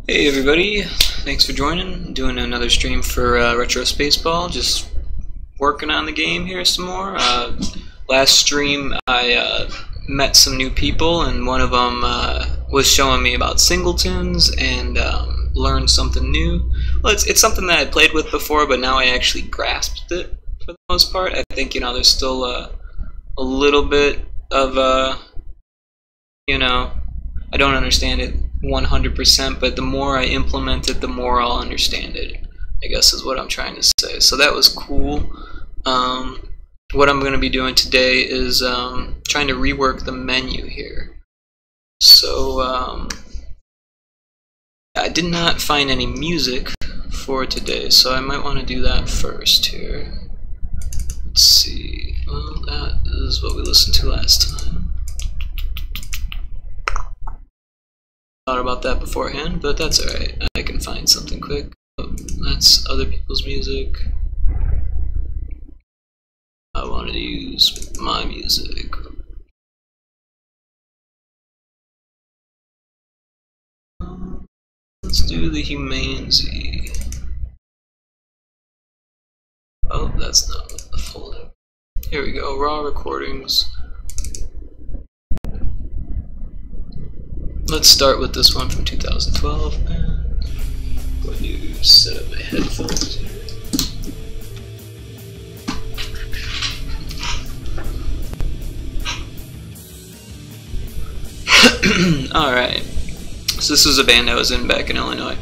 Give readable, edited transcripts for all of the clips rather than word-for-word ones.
Hey everybody, thanks for joining. Doing another stream for Retro Spaceball, just working on the game here some more. Last stream I met some new people, and one of them was showing me about singletons and learned something new. Well, it's something that I played with before, but now I actually grasped it for the most part. I think, there's still a little bit of, I don't understand it 100%, but the more I implement it, the more I'll understand it, I guess is what I'm trying to say. So that was cool. What I'm going to be doing today is trying to rework the menu here. So I did not find any music for today, so I might want to do that first here. Let's see. Well, that is what we listened to last time. Thought about that beforehand, but that's alright. I can find something quick. Oh, that's other people's music. I wanted to use my music. Let's do the Humane Z. Oh, that's not the folder. Here we go, raw recordings. Let's start with this one from 2012. And I'm going to set up my headphones here. Alright, so this was a band I was in back in Illinois.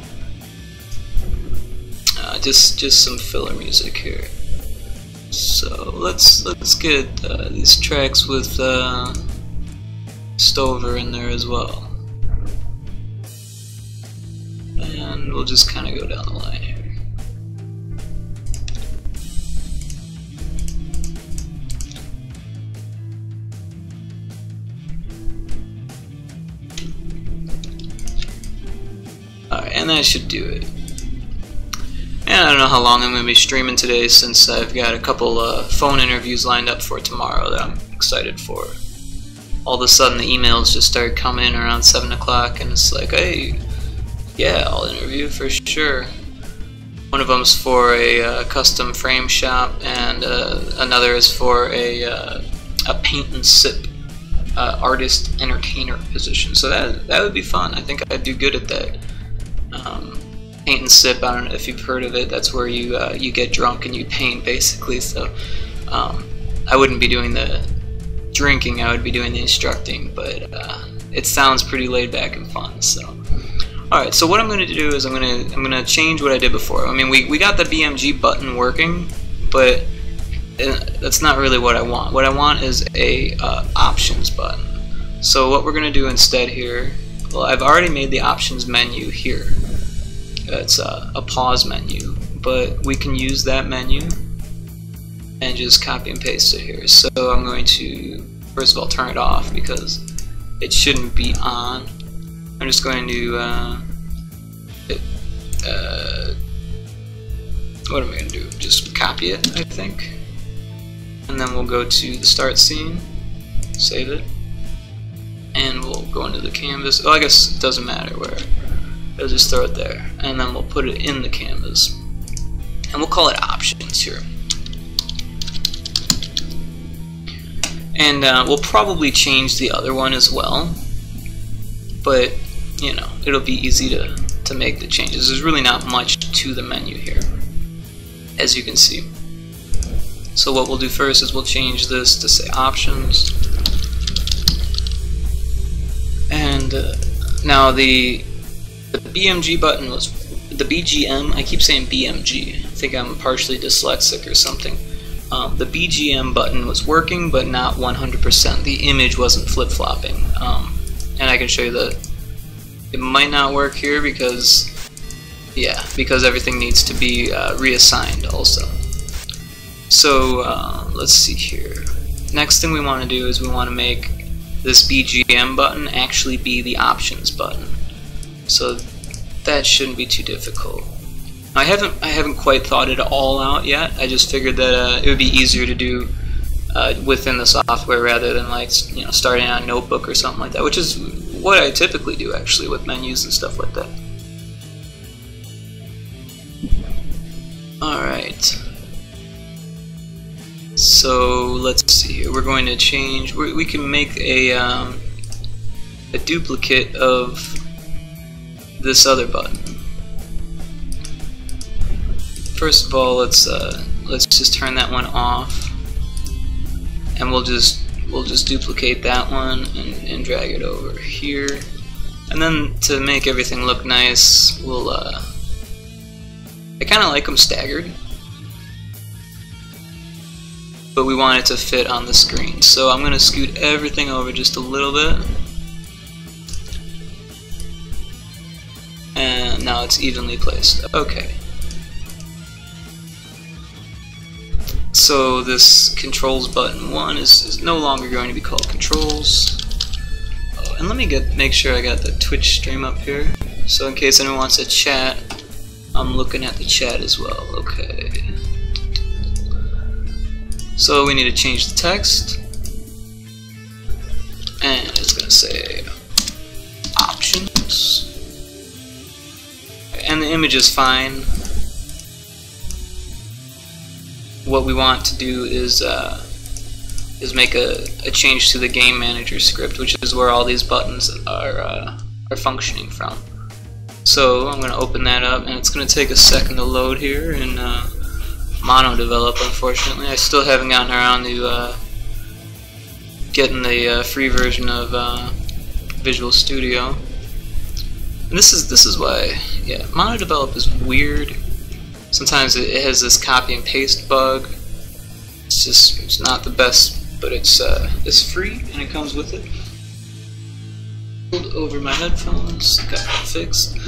Just some filler music here. So let's get these tracks with Stover in there as well. And we'll just kind of go down the line here. Alright, and that should do it. And I don't know how long I'm going to be streaming today, since I've got a couple phone interviews lined up for tomorrow that I'm excited for. All of a sudden the emails just started coming around 7 o'clock, and it's like, hey, yeah, I'll interview for sure. One of them's for a custom frame shop, and another is for a paint and sip artist entertainer position. So that would be fun. I think I'd do good at that. Paint and sip, I don't know if you've heard of it. That's where you get drunk and you paint, basically. So I wouldn't be doing the drinking. I would be doing the instructing, but it sounds pretty laid back and fun. So. Alright, so what I'm going to do is I'm going to change what I did before. I mean, we got the BMG button working, but that's not really what I want. What I want is a options button. So what we're going to do instead here, well, I've already made the options menu here. It's a pause menu, but we can use that menu and just copy and paste it here. So I'm going to, first of all, turn it off because it shouldn't be on. I'm just going to, what am I going to do? Just copy it, I think. And then we'll go to the start scene, save it, and we'll go into the canvas. Oh, I guess it doesn't matter where. I'll just throw it there. And then we'll put it in the canvas. And we'll call it options here. And we'll probably change the other one as well. But it'll be easy to make the changes. There's really not much to the menu here, as you can see. So what we'll do first is we'll change this to say options. And now the BMG button was, the BGM, I keep saying BMG, I think I'm partially dyslexic or something. The BGM button was working, but not 100%. The image wasn't flip-flopping. And I can show you that it might not work here because everything needs to be reassigned also. So let's see here. Next thing we want to do is we want to make this BGM button actually be the options button. So that shouldn't be too difficult. I haven't quite thought it all out yet. I just figured that it would be easier to do within the software rather than starting on a notebook or something like that, which is what I typically do actually with menus and stuff like that. So let's see here. We're going to change. We can make a duplicate of this other button. First of all, let's just turn that one off, and we'll just duplicate that one and drag it over here. And then to make everything look nice, we'll I kind of like them staggered, but we want it to fit on the screen. So I'm going to scoot everything over just a little bit, and now it's evenly placed. Okay. So this controls button 1 is no longer going to be called controls. Oh, and let me make sure I got the Twitch stream up here, so in case anyone wants to chat, I'm looking at the chat as well. Okay. So we need to change the text, and it's going to say options, and the image is fine. What we want to do is make a change to the game manager script, which is where all these buttons are functioning from. So I'm going to open that up, and it's going to take a second to load here in Mono Develop. Unfortunately, I still haven't gotten around to getting the free version of Visual Studio. And this is why, yeah, Mono Develop is weird. Sometimes it has this copy and paste bug. It's not the best, but it's free and it comes with it. Hold over my headphones, got that fixed.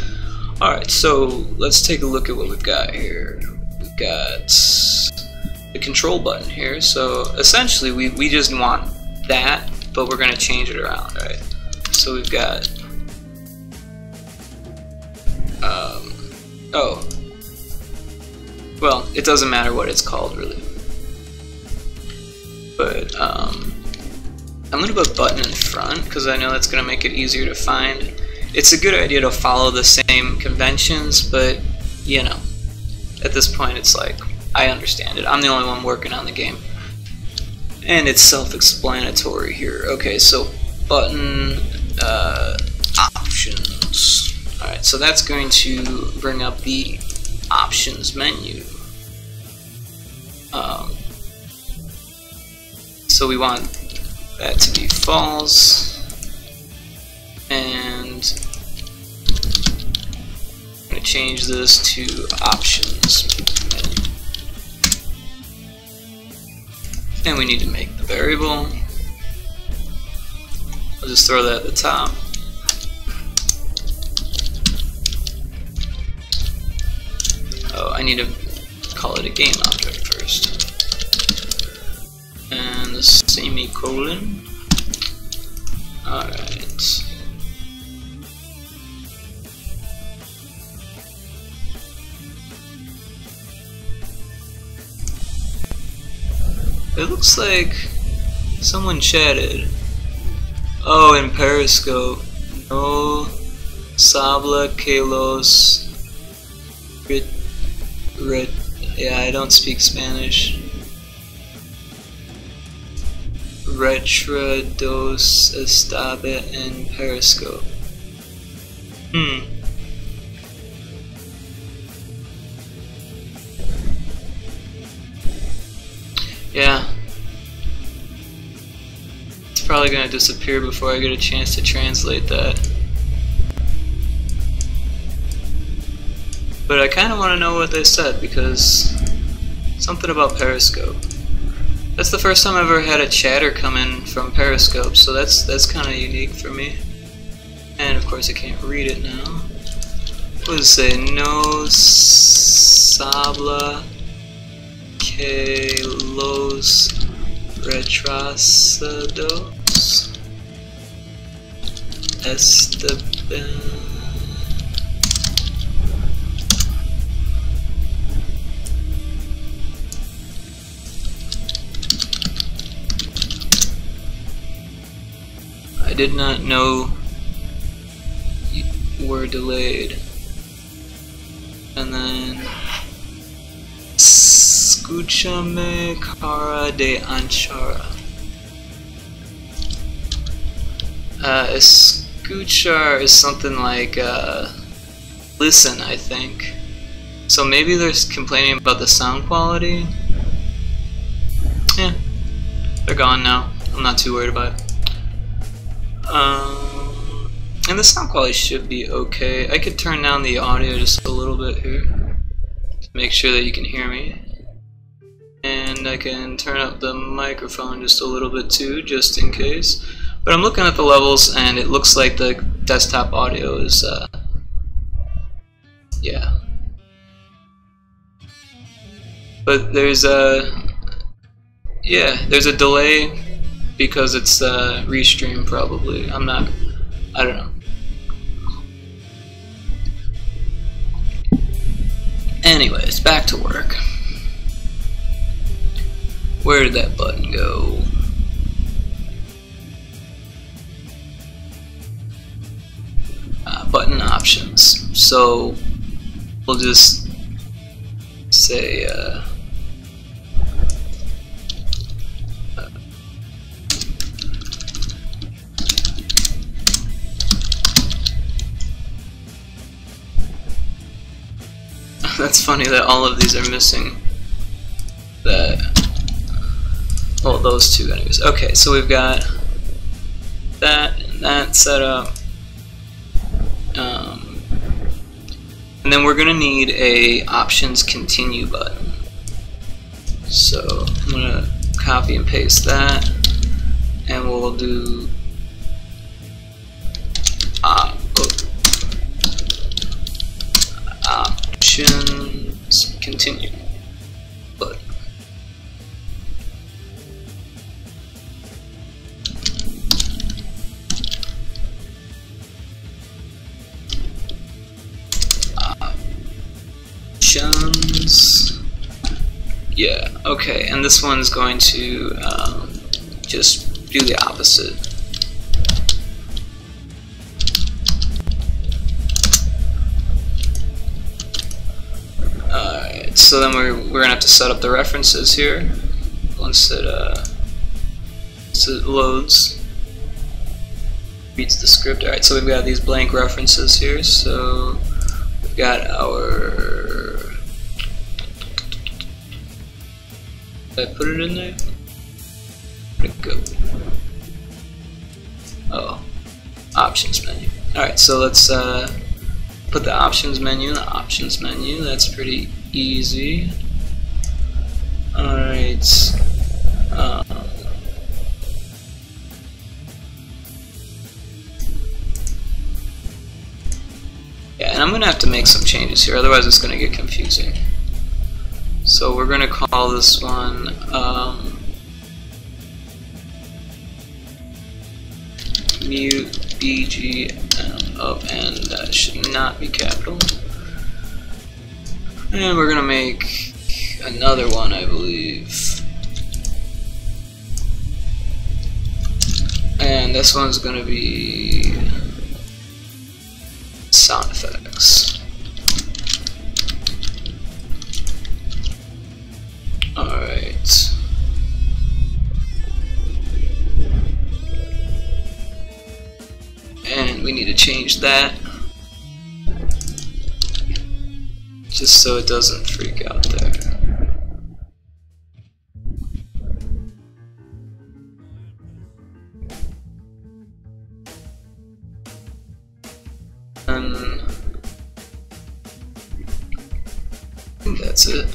Alright, so let's take a look at what we've got here. We've got the control button here. So essentially we just want that, but we're gonna change it around, right? So we've got oh. Well, it doesn't matter what it's called, really. But I'm gonna put button in front because I know that's gonna make it easier to find. It's a good idea to follow the same conventions, but you know, at this point, it's like I understand it. I'm the only one working on the game, and it's self-explanatory here. Okay, so button options. All right, so that's going to bring up the options menu. So we want that to be false, and I'm going to change this to options menu. And we need to make the variable. I'll just throw that at the top. Oh, I need to call it a game object first. And the semicolon. Alright. It looks like someone chatted. Oh, in Periscope. No sabla que los yeah, I don't speak Spanish. Retrados estaba en Periscope. Yeah. It's probably gonna disappear before I get a chance to translate that. But I kind of want to know what they said, because something about Periscope. That's the first time I've ever had a chatter come in from Periscope, so that's kind of unique for me. And of course I can't read it now. What does it say? No sabla que los retrasados estaban. I did not know you were delayed. And then Escúchame cara de anchara. Escuchar is something like listen, I think. So maybe they're complaining about the sound quality. Yeah, they're gone now. I'm not too worried about it. And the sound quality should be okay. I could turn down the audio just a little bit here to make sure that you can hear me. And I can turn up the microphone just a little bit too, just in case. But I'm looking at the levels and it looks like the desktop audio is, yeah. But there's there's a delay because it's restream probably. I don't know. Anyways, back to work. Where did that button go? Button options. So we'll just say that's funny that all of these are missing that. Well, those two anyways. Okay, so we've got that and that set up. And then we're gonna need a options continue button. So I'm gonna copy and paste that, and we'll do options continue button. Yeah, okay, and this one's going to just do the opposite. Alright, so then we're gonna have to set up the references here once it loads, reads the script. Alright, so we've got these blank references here, so we've got our... Did I put it in there? Where'd it go? Oh, options menu. Alright, so let's put the options menu in the options menu. That's pretty easy. Alright. Yeah, and I'm gonna have to make some changes here, otherwise it's gonna get confusing. So we're gonna call this one mute BGM of N. That should not be capital. And we're gonna make another one, I believe. And this one's gonna be sound effects. Alright. And we need to change that just so it doesn't freak out there. And I think that's it.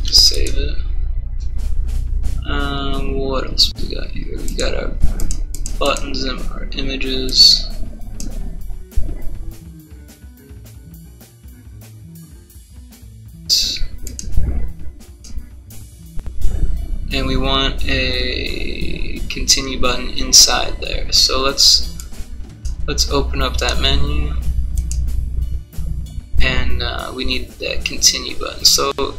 Save it. What else we got here? We got our buttons and our images. And we want a continue button inside there. So let's open up that menu, and we need that continue button. So we're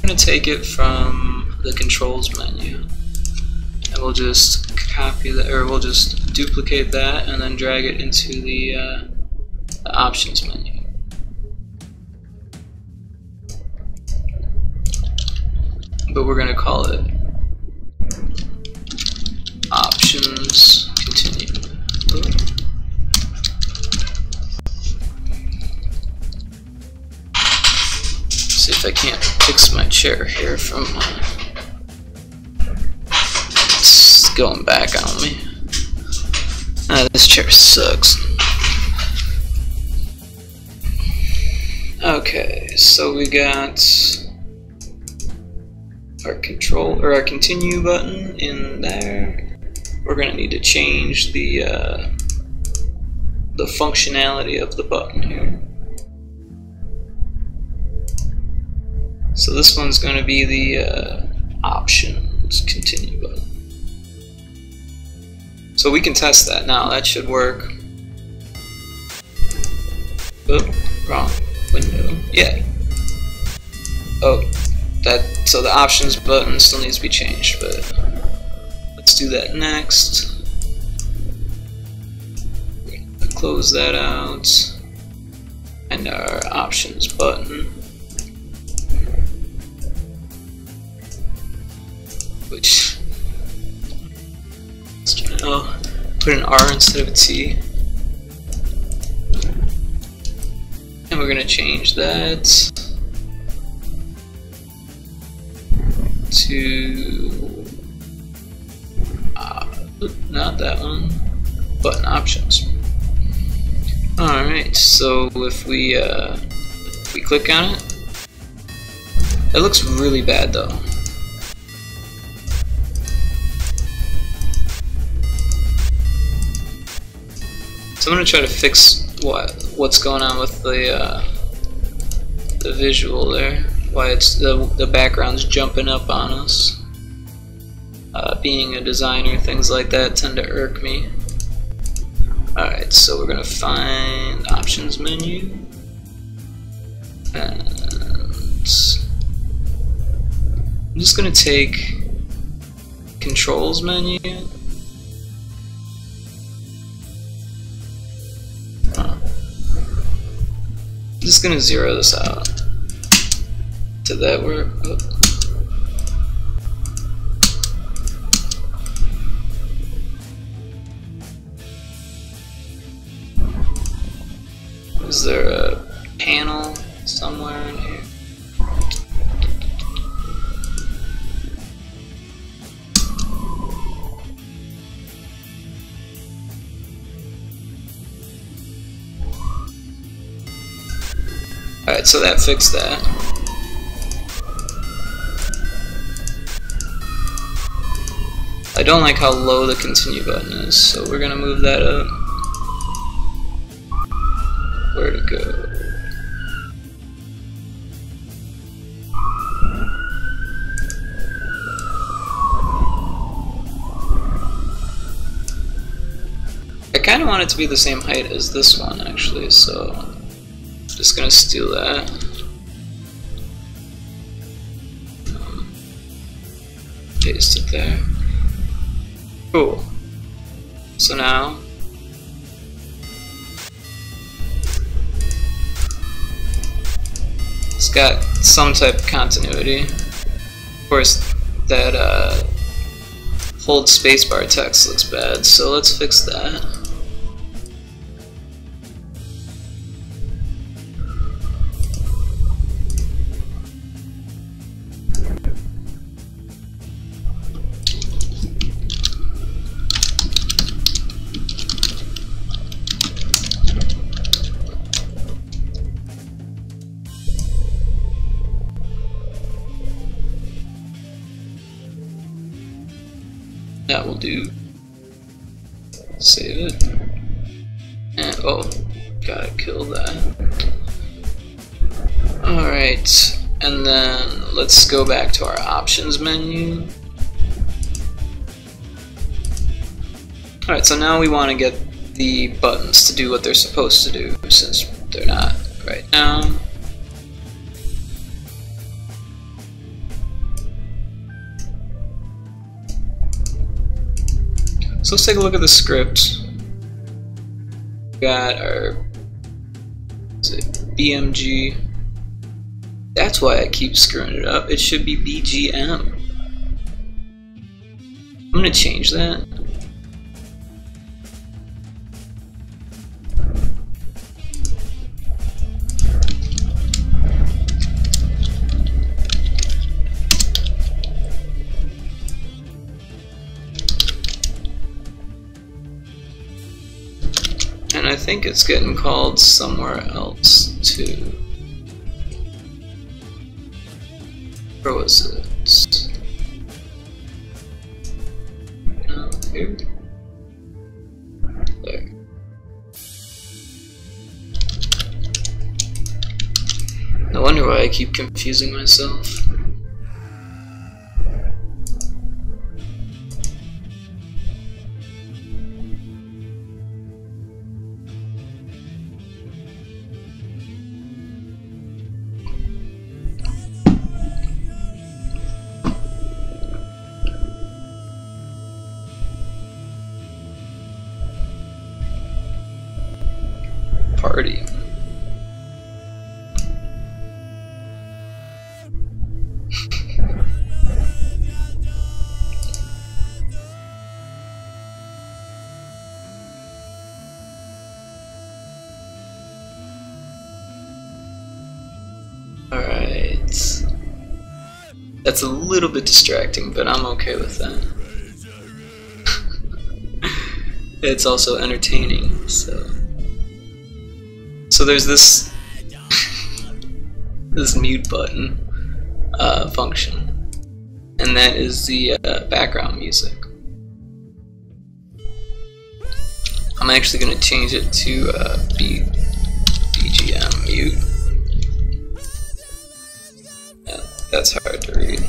going to take it from the controls menu, and we'll just copy that, or we'll just duplicate that and then drag it into the options menu. but we're gonna call it options continue. See if I can't fix my chair here from it's going back on me. This chair sucks. Okay, so we got our control or our continue button in there. We're gonna need to change the functionality of the button here. So this one's gonna be the options continue button. So we can test that now. That should work. Oh, wrong window. Yeah. Oh, so the options button still needs to be changed, but let's do that next. Close that out, and our options button, which put an R instead of a T. And we're gonna change that to not that one, button options. Alright, so if we click on it, it looks really bad though. So I'm gonna try to fix what's going on with the visual there. Why it's the background's jumping up on us. Being a designer, things like that tend to irk me. Alright, so we're gonna find options menu, and I'm just gonna take controls menu. I'm just gonna zero this out. Did that work? Oh. Is there a panel somewhere in here? Alright, so that fixed that. I don't like how low the continue button is, so we're gonna move that up. Where to go? I kinda want it to be the same height as this one actually, so I'm just gonna steal that. Paste it there. Cool. So now it's got some type of continuity. Of course, that hold spacebar text looks bad, so let's fix that. That will do. Save it. And oh, gotta kill that. Alright, and then let's go back to our options menu. Alright, so now we want to get the buttons to do what they're supposed to do, since they're not right now. So let's take a look at the script. We got our BMG That's why I keep screwing it up. It should be BGM. I'm gonna change that. And I think it's getting called somewhere else too. Where was it? No, here. There. No wonder why I keep confusing myself. Party. Alright. That's a little bit distracting, but I'm okay with that. It's also entertaining, so there's this this mute button function, and that is the background music. I'm actually going to change it to BGM mute. That's hard to read.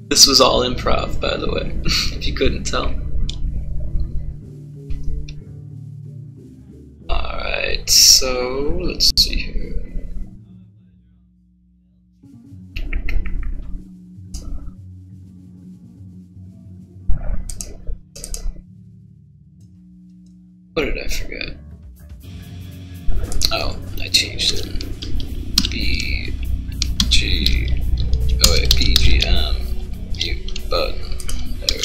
This was all improv, by the way, if you couldn't tell. Alright, so let's see here. What did I forget? Oh, I changed it. BGM mute button. There we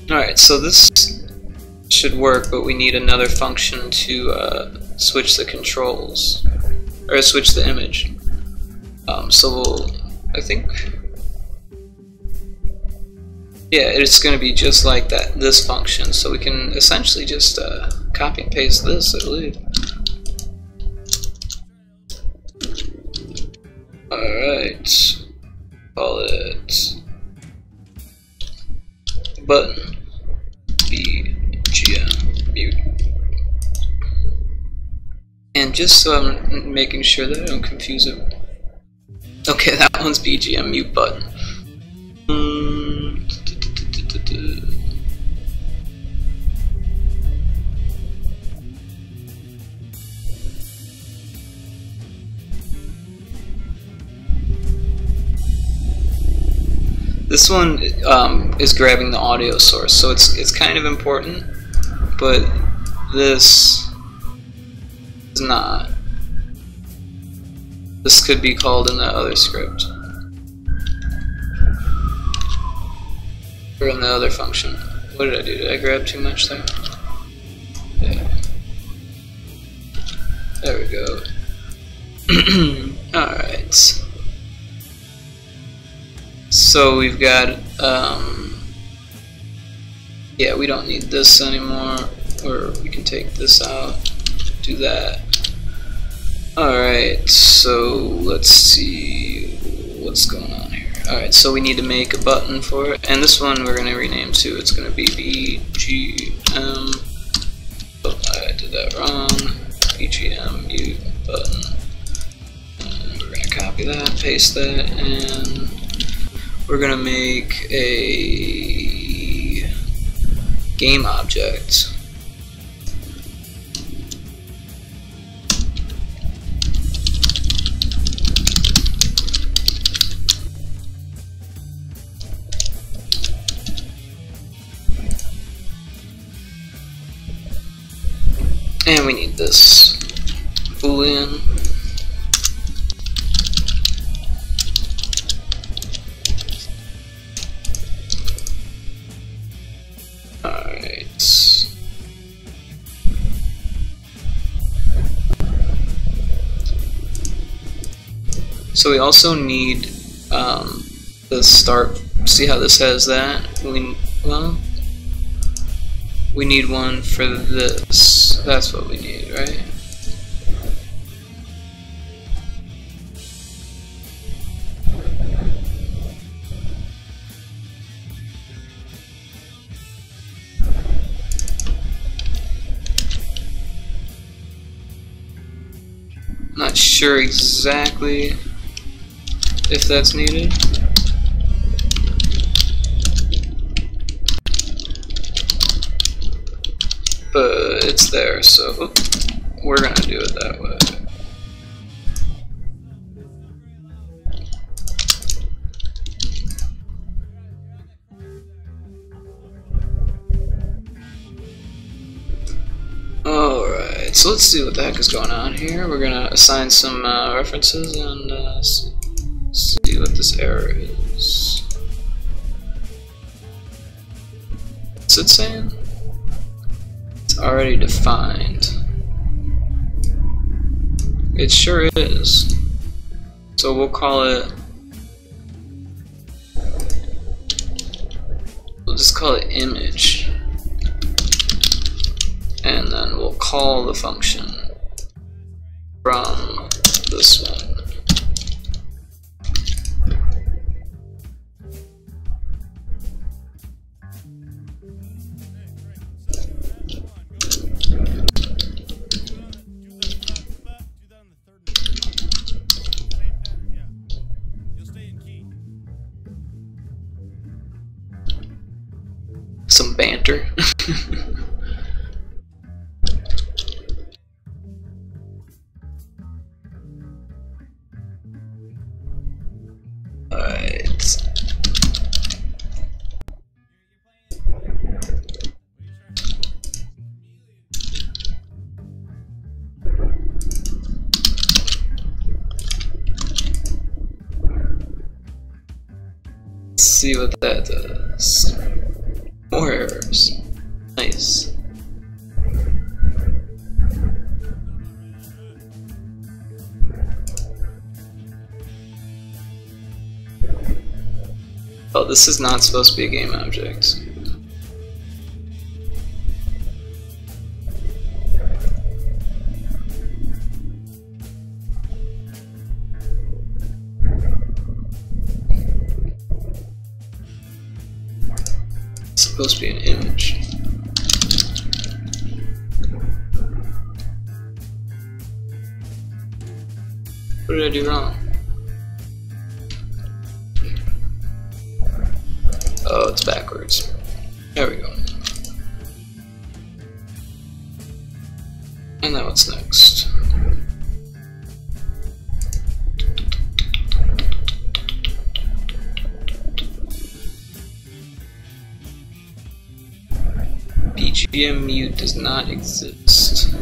go. Alright, so this should work, but we need another function to switch the controls, or switch the image. So we'll, I think, yeah, it's going to be just like that, this function, so we can essentially just copy and paste this, I believe. Alright, call it button BGM mute. And just so I'm making sure that I don't confuse it. Okay, that one's BGM mute button. This one is grabbing the audio source, so it's kind of important, but this is not. This could be called in the other script, or in the other function. What did I do? Did I grab too much there? Yeah. There we go. Alright. So we've got, yeah, we don't need this anymore, or we can take this out, do that. Alright, so let's see what's going on here. Alright, so we need to make a button for it, and this one we're going to rename to, it's going to be BGM, oh, I did that wrong, BGM mute button, and we're going to copy that, paste that, and we're going to make a game object. And we need this boolean. Alright. So we also need the start. See how this has that? We need one for this. That's what we need, right? Not sure exactly if that's needed. But it's there, so we're gonna do it that way. Alright, so let's see what the heck is going on here. We're gonna assign some references and see what this error is. What's it saying? It's already defined. It sure is. So we'll call it. We'll just call it image. And then we'll call the function from this one. Some banter. Alright. Let's see what that does. More errors. Nice. Oh, this is not supposed to be a game object. It's supposed to be an image. What did I do wrong? Oh, it's backwards. There we go. And now what's next? BGM mute does not exist.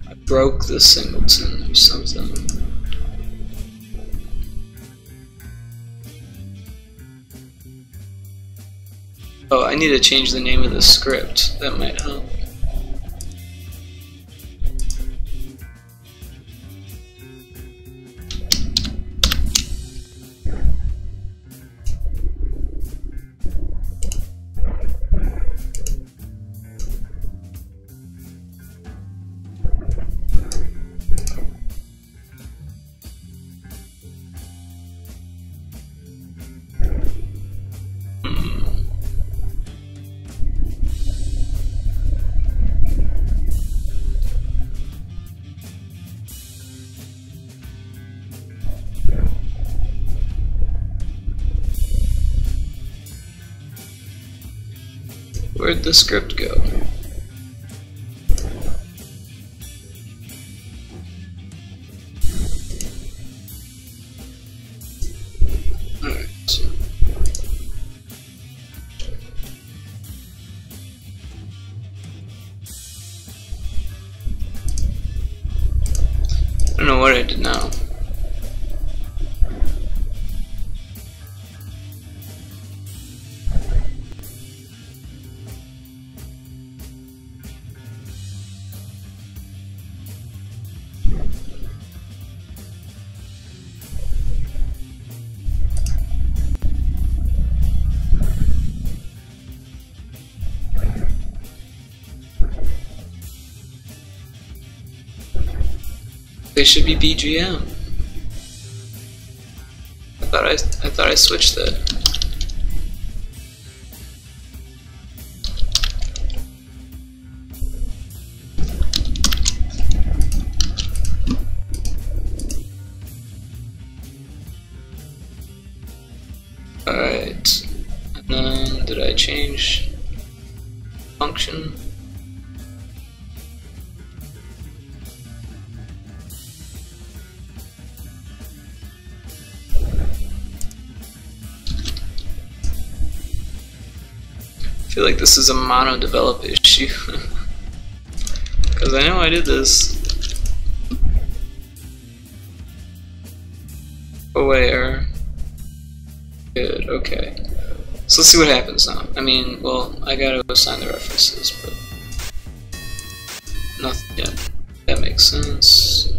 I broke the singleton or something. Oh, I need to change the name of the script. That might help. Where'd the script go? Alright. They should be BGM. I thought I switched that. Alright, and then did I change function? I feel like this is a mono develop issue because I know I did this. Oh wait, error. Good, okay. So let's see what happens now. I mean, well, I gotta assign the references, but nothing yet. That makes sense.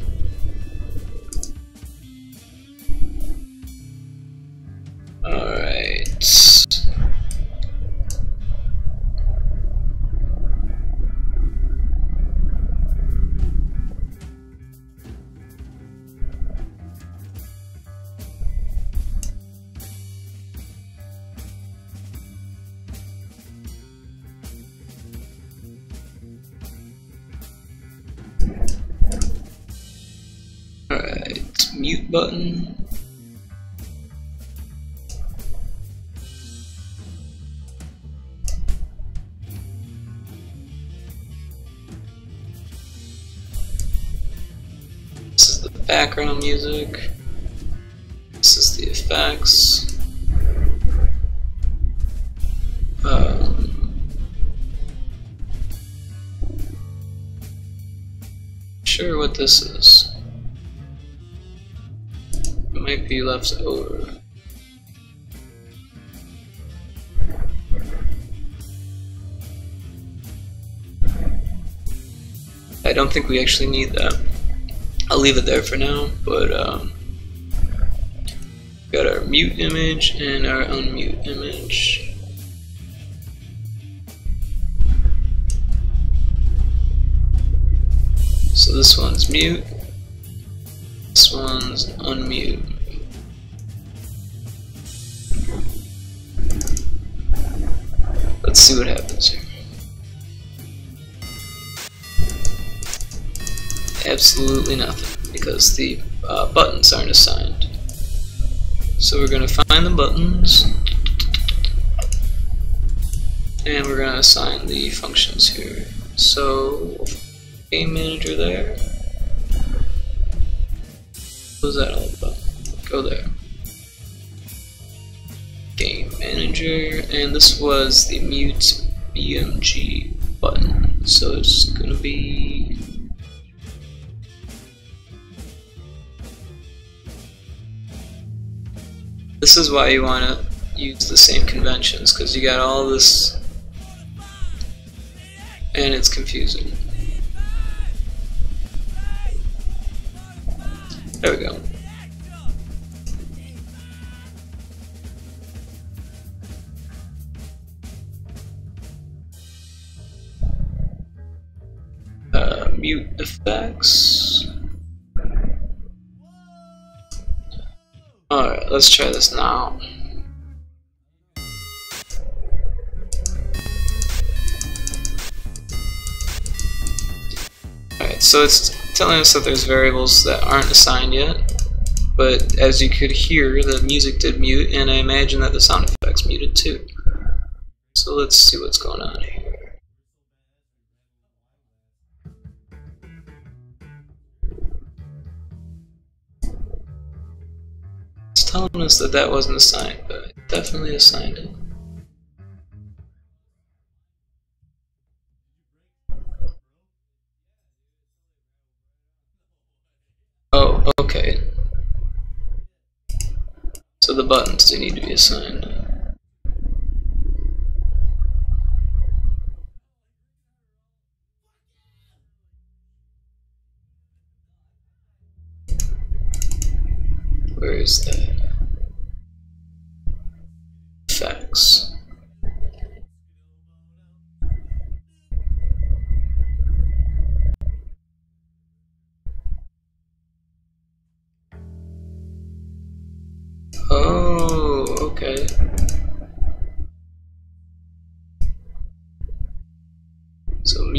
Alright. Alright, mute button. This is the background music. This is the effects. Sure what this is. It might be left over. I don't think we actually need that. I'll leave it there for now, but got our mute image and our unmute image. So this one's mute, this one's unmute. Let's see what happens here. Absolutely nothing, because the buttons aren't assigned. So we're going to find the buttons, and we're going to assign the functions here. So game manager there. What was that all about? Go there. Game manager, and this was the mute BMG button. So it's gonna be this is why you want to use the same conventions, because you got all this and it's confusing. There we go. Mute effects. Alright, let's try this now. Alright, so it's telling us that there's variables that aren't assigned yet, but as you could hear, the music did mute, and I imagine that the sound effects muted too. So let's see what's going on here. It's telling us that that wasn't assigned, but I definitely assigned it. Oh, okay. So the buttons do need to be assigned. Where is that? Effects.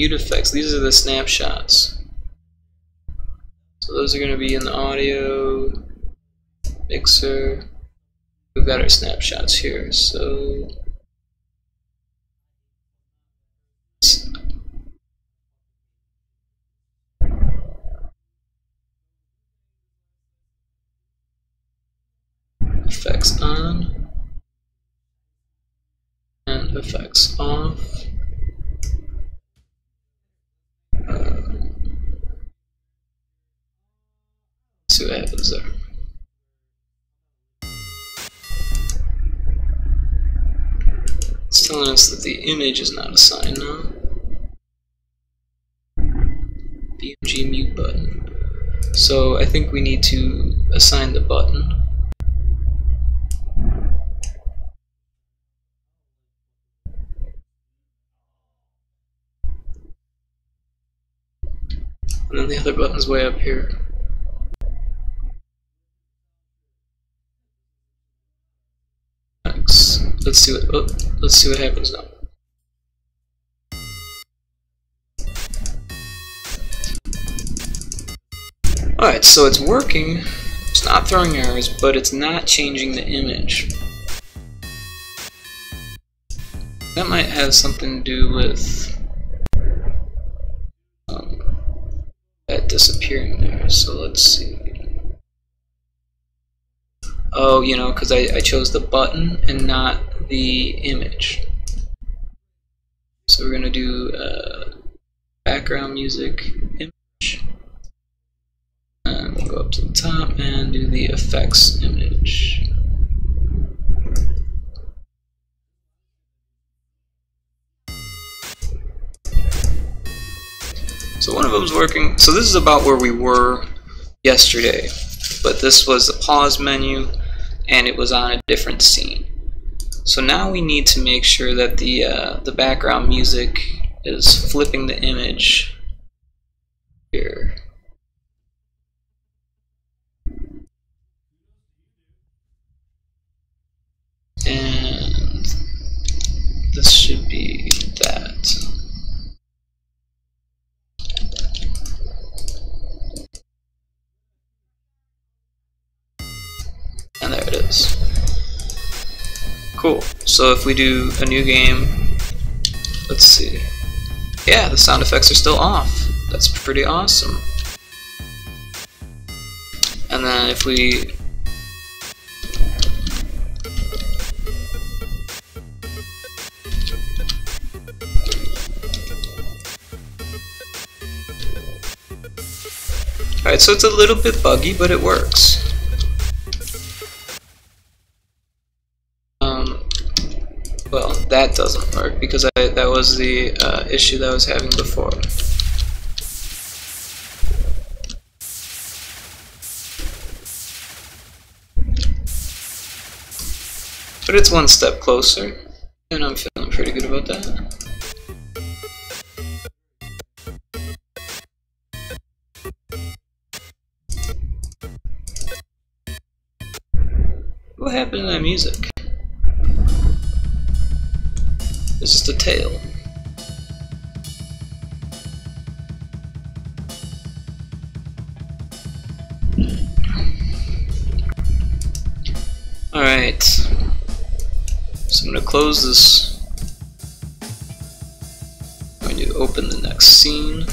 mute effects. These are the snapshots. So those are going to be in the audio mixer. We've got our snapshots here. So effects on and effects off. See what happens there. It's telling us that the image is not assigned now. BMG mute button. So I think we need to assign the button. And then the other button's way up here. Let's see what happens now. Alright, so it's working. It's not throwing errors, but it's not changing the image. That might have something to do with that disappearing there. So let's see. Oh, you know, because I chose the button and not the image. So we're going to do background music image. And we'll go up to the top and do the effects image. So one of them's working. So this is about where we were yesterday, but this was the pause menu and it was on a different scene. So now we need to make sure that the background music is flipping the image here. And this should be that. And there it is. Cool. So if we do a new game, let's see. Yeah, the sound effects are still off. That's pretty awesome. And then if we Alright, so it's a little bit buggy, but it works. Well, that doesn't work because that was the issue that I was having before. But it's one step closer, and I'm feeling pretty good about that. What happened to that music? It's just a tail. Alright. So I'm going to close this. I'm going to open the next scene.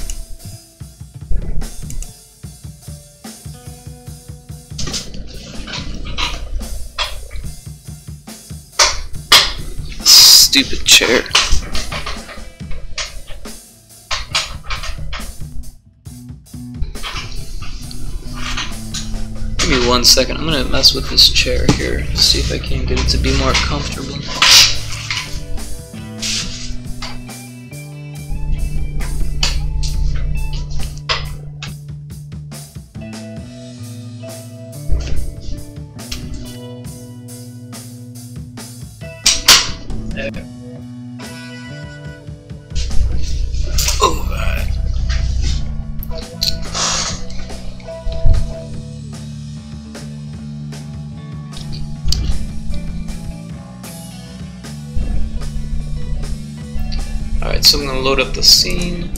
Stupid chair. Give me 1 second. I'm gonna mess with this chair here, see if I can get it to be more comfortable. Alright, so I'm going to load up the scene.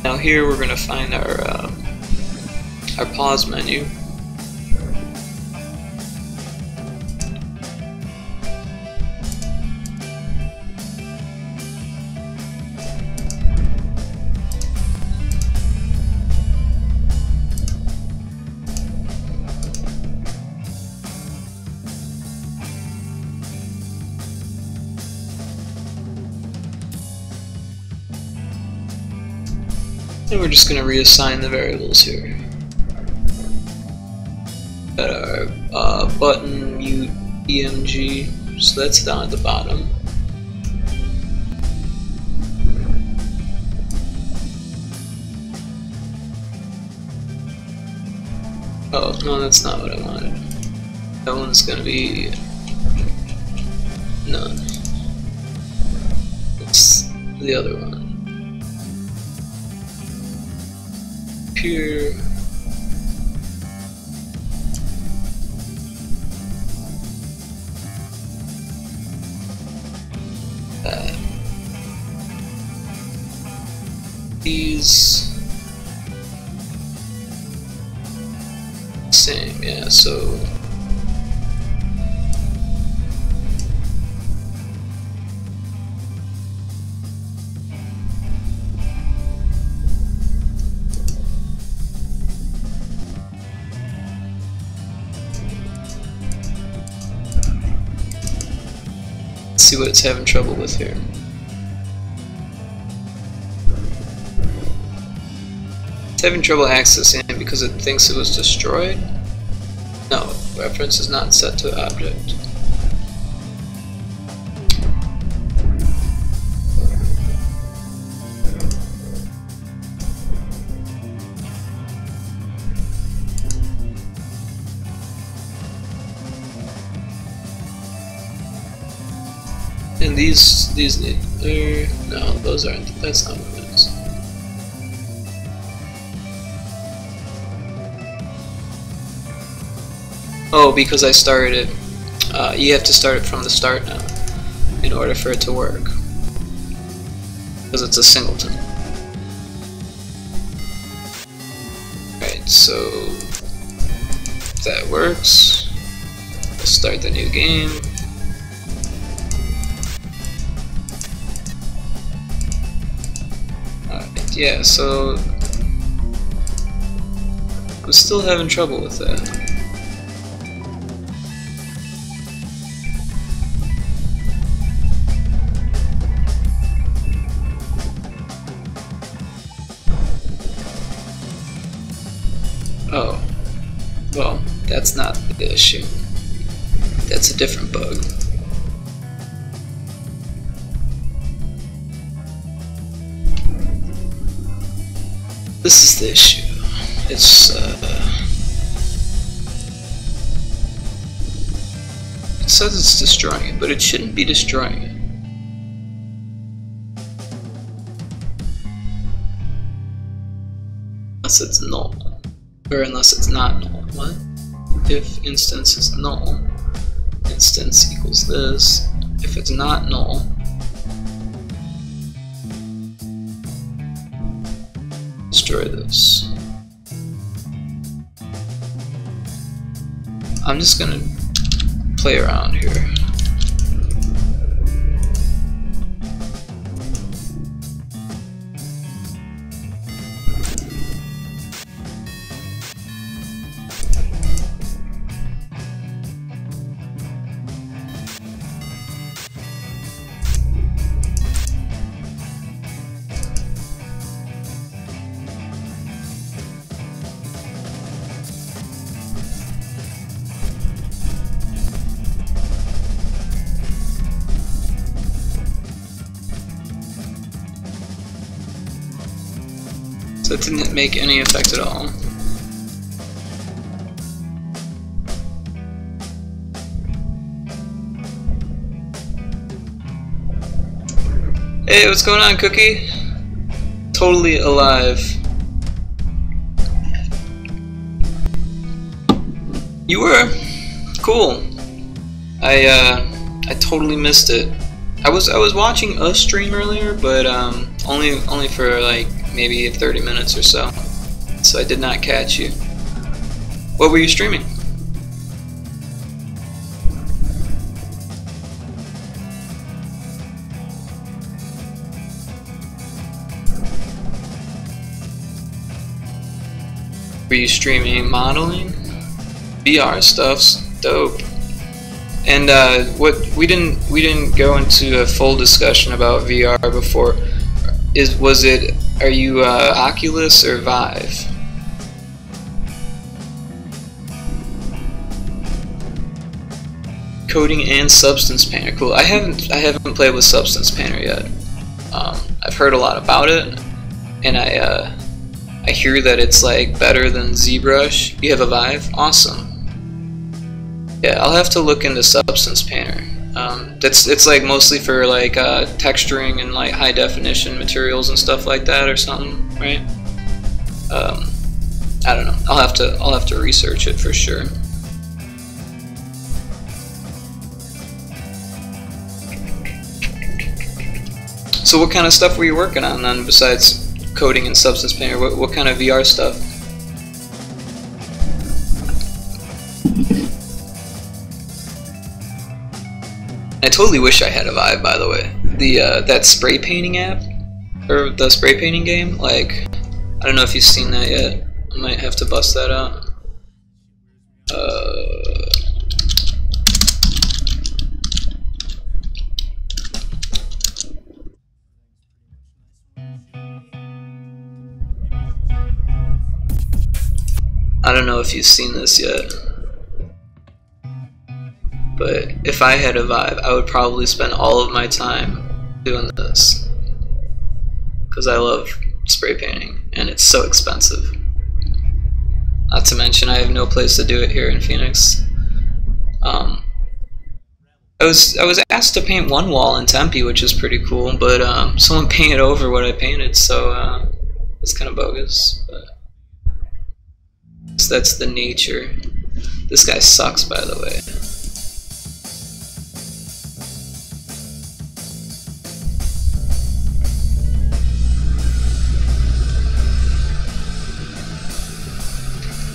Now here we're gonna find our pause menu. And we're just going to reassign the variables here. Got our button, mute, EMG, so that's down at the bottom. Oh, no, that's not what I wanted. That one's going to be none. It's the other one. Pure. These same, yeah, so let's see what it's having trouble with here. It's having trouble accessing it because it thinks it was destroyed? No, reference is not set to object. And these need, no, those aren't, that's not what it is. Oh, because I started it, you have to start it from the start now, in order for it to work. Because it's a singleton. Alright, so, if that works, let's start the new game. Yeah, so I'm still having trouble with that. Oh, well, that's not the issue. That's a different bug. This is the issue. It's it says it's destroying it, but it shouldn't be destroying it. Unless it's null. Or unless it's not null. What? If instance is null, instance equals this. If it's not null, destroy this. I'm just gonna play around here. So it didn't make any effect at all. Hey, what's going on, Cookie? Totally alive. You were? Cool. I totally missed it. I was watching a stream earlier, but only for like maybe 30 minutes or so. So I did not catch you. What were you streaming? Were you streaming modeling? VR stuff's dope. And what we didn't go into a full discussion about VR before. Are you Oculus or Vive? Coding and Substance Painter, cool. I haven't played with Substance Painter yet. I've heard a lot about it, and I hear that it's like better than ZBrush. You have a Vive? Awesome. Yeah, I'll have to look into Substance Painter. It's like mostly for like texturing and like high definition materials and stuff like that or something, right? I don't know. I'll have to research it for sure. So what kind of stuff were you working on then besides coding and Substance Painter? What kind of VR stuff? I totally wish I had a Vive, by the way. That spray painting app, or the spray painting game, like, I don't know if you've seen that yet. I might have to bust that out. I don't know if you've seen this yet, but if I had a Vive, I would probably spend all of my time doing this, because I love spray painting, and it's so expensive. Not to mention, I have no place to do it here in Phoenix. I was asked to paint one wall in Tempe, which is pretty cool, but someone painted over what I painted, so it's kind of bogus. But that's the nature. This guy sucks, by the way.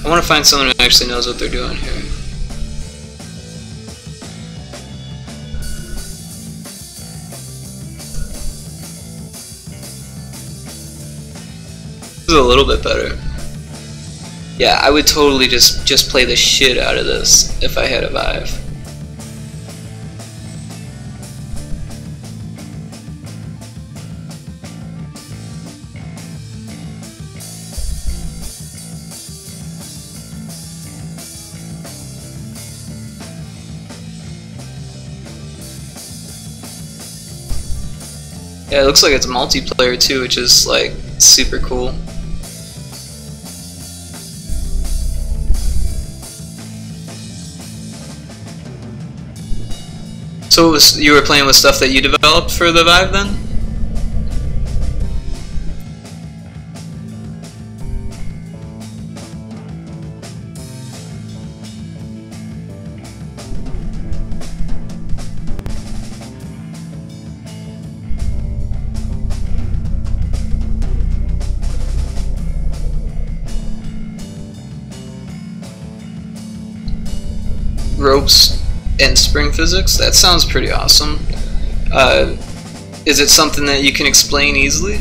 I want to find someone who actually knows what they're doing here. This is a little bit better. Yeah, I would totally just play the shit out of this if I had a Vive. Yeah, it looks like it's multiplayer too, which is like super cool. So you were playing with stuff that you developed for the Vive then? Ropes and spring physics? That sounds pretty awesome. Is it something that you can explain easily?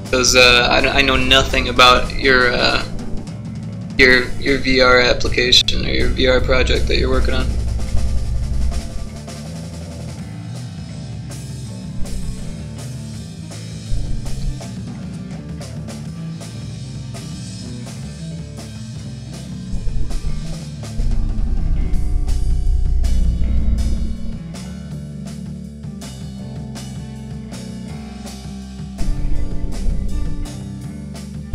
Because I know nothing about your VR application or your VR project that you're working on.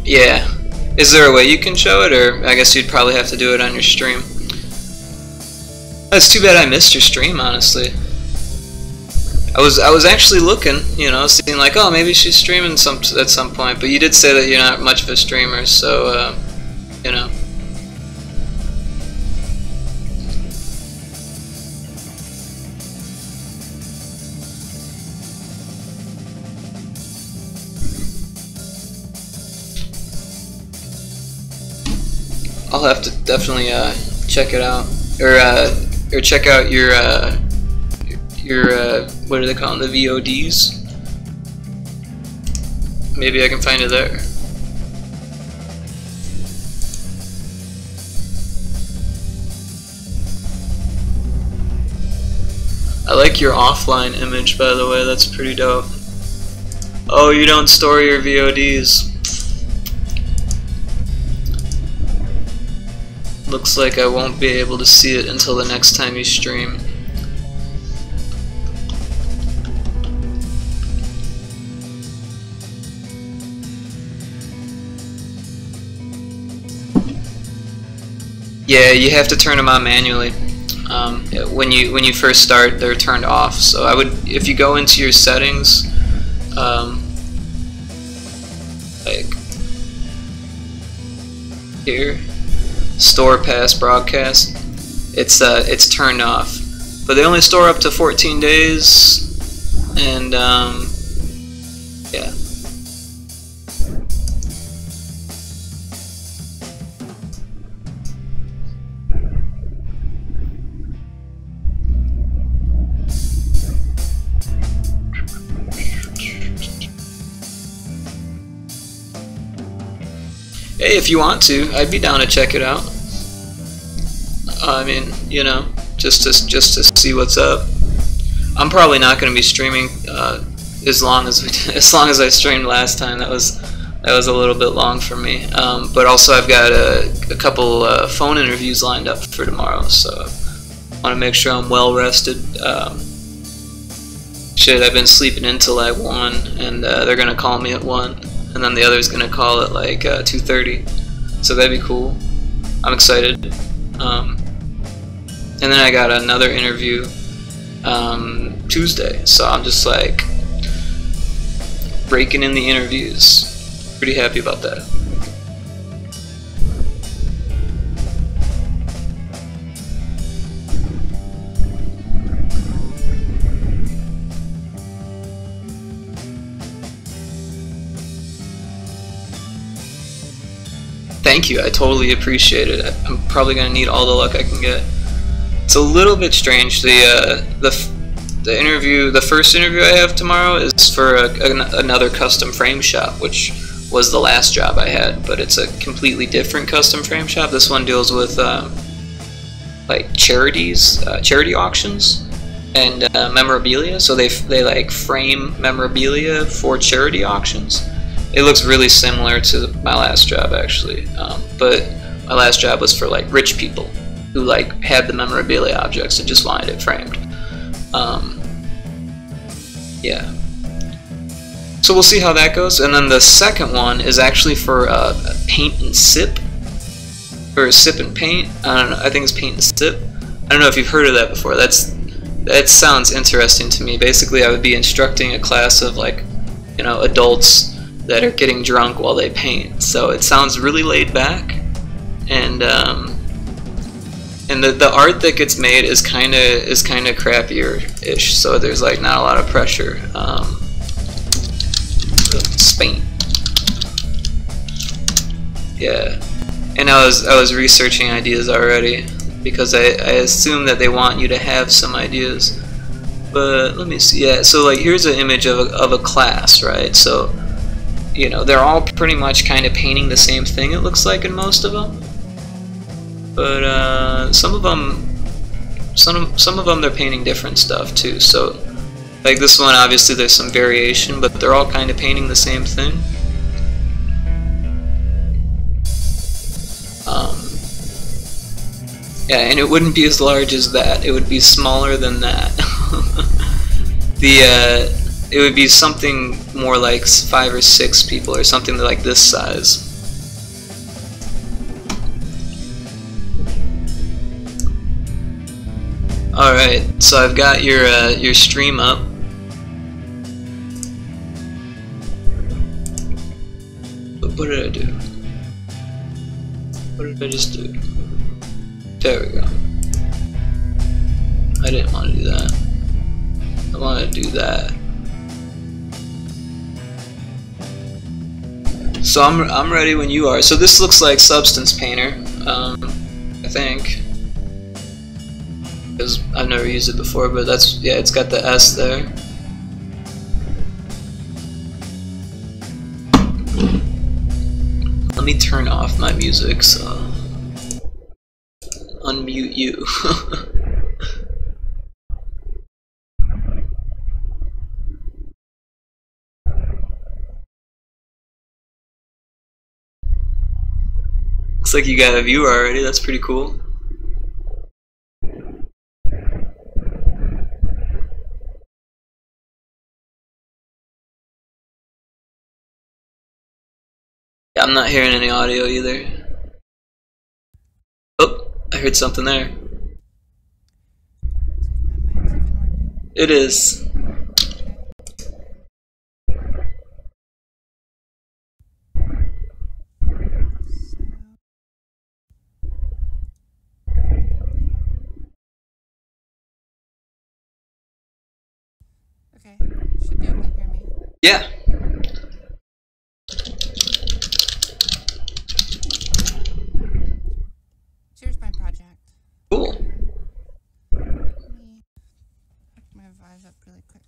Yeah. Is there a way you can show it, or I guess you'd probably have to do it on your stream? That's too bad I missed your stream, honestly. I was actually looking, you know, seeing like, oh, maybe she's streaming at some point, but you did say that you're not much of a streamer, so, you know. have to definitely check it out, or check out your what do they call them, the VODs? Maybe I can find it there. I like your offline image, by the way. That's pretty dope. Oh, you don't store your VODs. Looks like I won't be able to see it until the next time you stream. Yeah, you have to turn them on manually. When you first start, they're turned off. So I would, if you go into your settings, like here, store past broadcast, it's turned off. But they only store up to 14 days, and yeah. Hey, if you want to, I'd be down to check it out. I mean, you know, just to see what's up. I'm probably not going to be streaming as long as I streamed last time. That was a little bit long for me. But also, I've got a couple phone interviews lined up for tomorrow, so I want to make sure I'm well rested. Shit, I've been sleeping until like 1, and they're gonna call me at 1. And then the other's gonna call at like 2:30, so that'd be cool. I'm excited. And then I got another interview Tuesday, so I'm just like breaking in the interviews. Pretty happy about that. Thank you, I totally appreciate it. I'm probably gonna need all the luck I can get. It's a little bit strange. The interview, the first interview I have tomorrow is for another custom frame shop, which was the last job I had, but it's a completely different custom frame shop. This one deals with like charities, charity auctions, and memorabilia. So they like frame memorabilia for charity auctions. It looks really similar to my last job, actually, but my last job was for like rich people who like had the memorabilia objects and just wanted it framed. Yeah. So we'll see how that goes. And then the second one is actually for paint and sip, or sip and paint. I don't know. I think it's paint and sip. I don't know if you've heard of that before. That sounds interesting to me. Basically, I would be instructing a class of like, you know, adults that are getting drunk while they paint. So it sounds really laid back, and the art that gets made is kind of crappier-ish. So there's like not a lot of pressure. Spain. Yeah, and I was researching ideas already because I assume that they want you to have some ideas. But let me see. Yeah, so like here's an image of a class, right? So, you know, they're all pretty much kind of painting the same thing, it looks like, in most of them. But some of them they're painting different stuff too. So, like this one, obviously there's some variation, but they're all kind of painting the same thing. Yeah, and it wouldn't be as large as that. It would be smaller than that. It would be something more like 5 or 6 people, or something like this size. Alright, so I've got your stream up. But what did I do? What did I just do? There we go. I didn't want to do that. I want to do that. So I'm ready when you are. So this looks like Substance Painter. I think. Because I've never used it before, but that's, yeah, it's got the S there. Let me turn off my music, so unmute you. Looks like you got a viewer already, that's pretty cool. Yeah, I'm not hearing any audio either. Oh, I heard something there. It is. Okay, should be able to hear me. Yeah. Here's my project. Cool. Let me hook my Vive up really quick.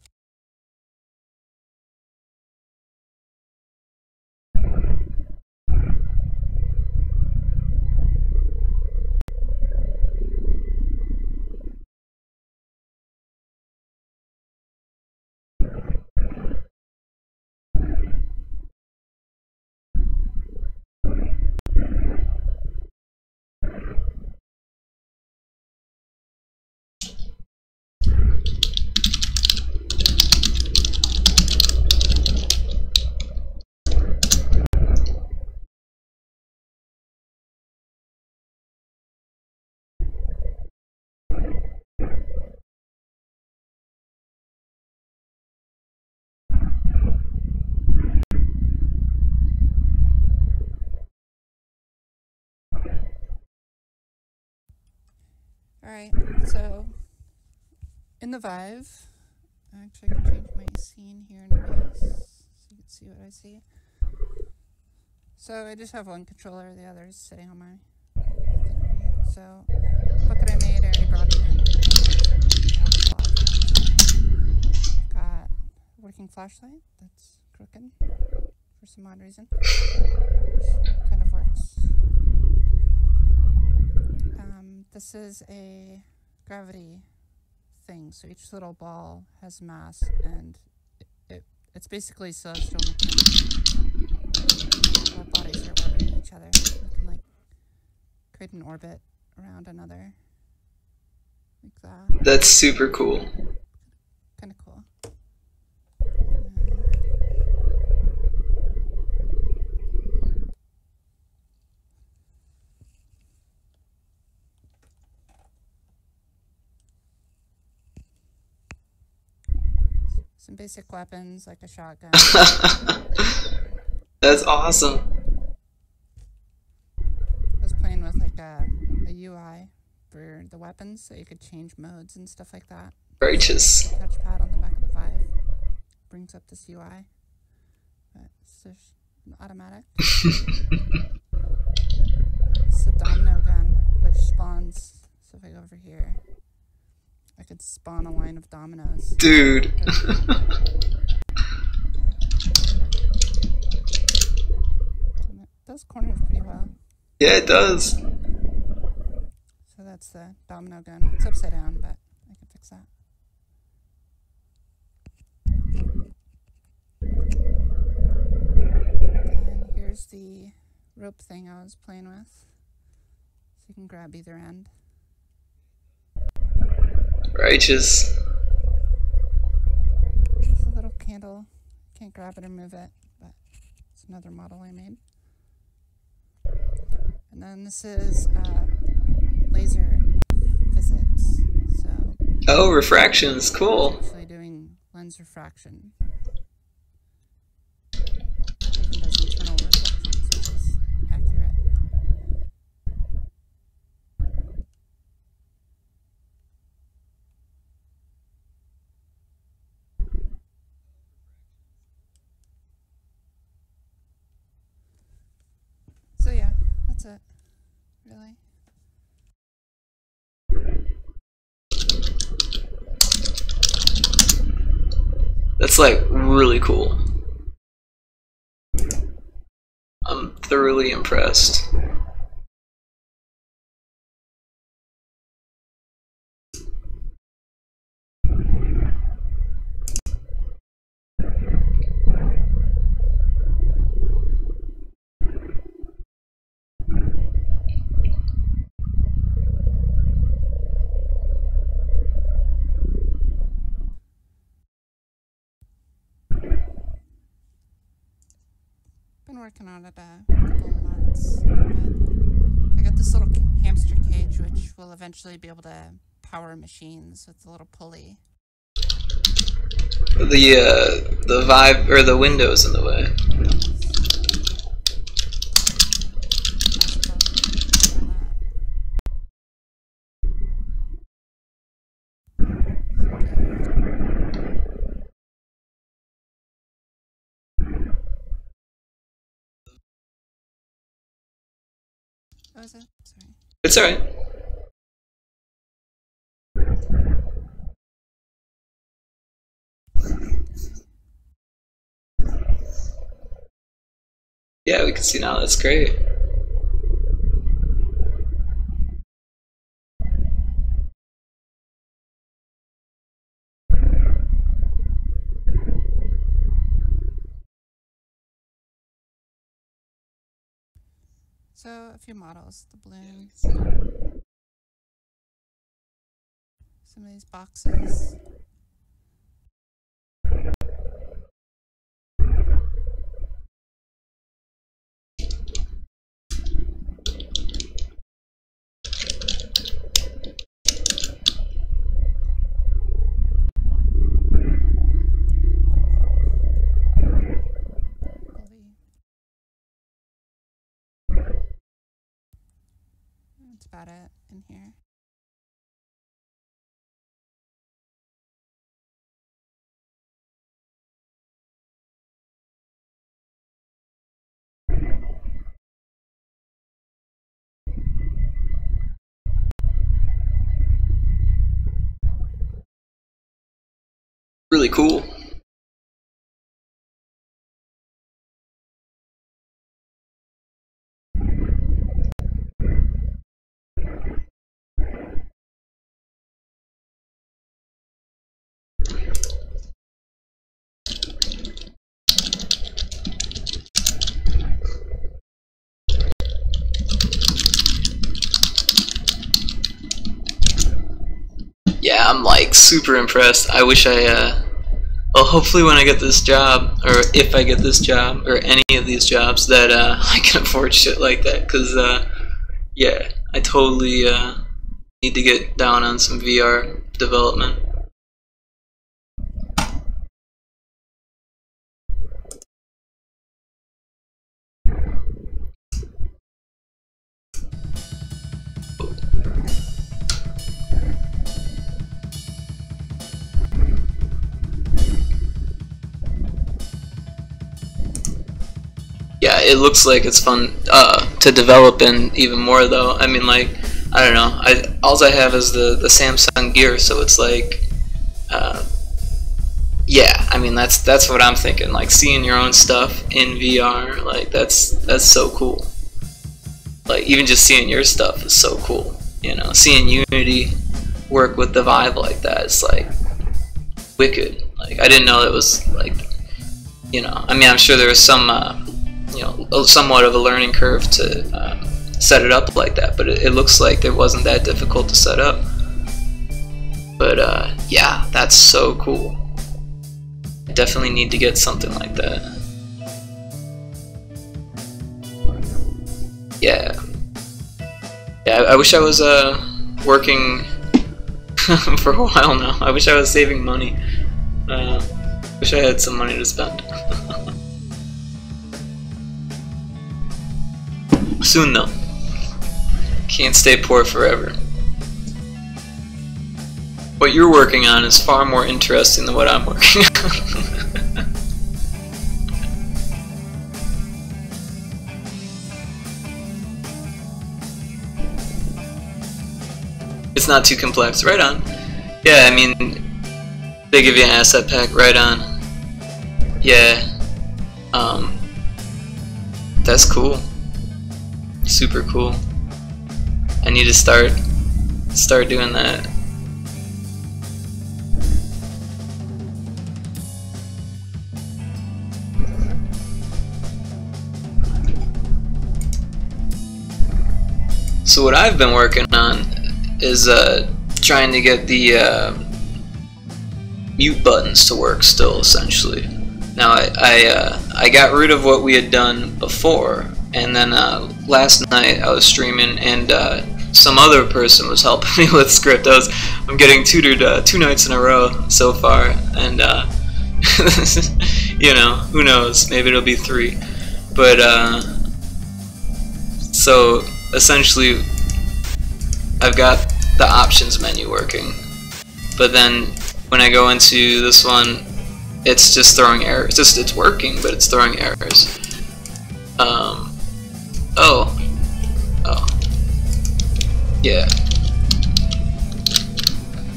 Alright, so in the Vive, actually I can change my scene here in a bit so you can see what I see. So I just have one controller, the other is sitting on my thing over here. So the book that I made, I already brought it in. Got a working flashlight that's crooked for some odd reason, which kind of works. This is a gravity thing, so each little ball has mass, and it's basically celestial mechanics. Our bodies are orbiting each other. You can like create an orbit around another, like that. That's super cool. Kind of cool. Some basic weapons like a shotgun. That's awesome. I was playing with like a UI for the weapons, so you could change modes and stuff like that. Righteous. The touchpad on the back of the Vive brings up this UI, but it's just an automatic. It's a domino gun, which spawns. So if I go over here, I could spawn a line of dominoes. Dude. It does corners pretty well. Yeah, it does. So that's the domino gun. It's upside down, but I can fix that. And here's the rope thing I was playing with. So you can grab either end. Righteous. There's a little candle. Can't grab it or move it, but it's another model I made. And then this is laser physics. So Oh, refractions, cool. actually doing lens refraction. Even does internal reflections, which is accurate. So yeah, that's it. Really? That's like really cool. I'm thoroughly impressed. Been working on it a couple months, but I got this little hamster cage which will eventually be able to power machines with a little pulley. The vibe or the window's in the way. Oh, is it? Sorry. It's alright. Yeah, we can see now. That's great. So, a few models. The balloon. Some of these boxes. That's about it in here. Really cool. Yeah, I'm like super impressed. I wish well, hopefully when I get this job, or if I get this job, or any of these jobs, that I can afford shit like that, cause yeah, I totally need to get down on some VR development. Yeah, it looks like it's fun to develop in even more though. I mean, like, I don't know. All I have is the Samsung Gear, so it's like, yeah. I mean, that's what I'm thinking. Like seeing your own stuff in VR, like that's so cool. Like even just seeing your stuff is so cool. You know, seeing Unity work with the Vive like that is like wicked. Like I didn't know it was like, you know. I mean, I'm sure there was some. You know, somewhat of a learning curve to set it up like that, but it looks like it wasn't that difficult to set up. But yeah, that's so cool. I definitely need to get something like that. Yeah. Yeah, I wish I was working for a while now. I wish I was saving money. Wish I had some money to spend. Soon though. Can't stay poor forever. What you're working on is far more interesting than what I'm working on. It's not too complex. Right on. Yeah, I mean, they give you an asset pack. Right on. Yeah. That's cool. Super cool. I need to start doing that. So what I've been working on is trying to get the mute buttons to work still, essentially. Now I got rid of what we had done before, and then last night I was streaming, and some other person was helping me with script. I'm getting tutored 2 nights in a row so far, and you know, who knows? Maybe it'll be 3. But so essentially, I've got the options menu working, but then when I go into this one, it's just throwing errors. It's working, but it's throwing errors. Oh, yeah.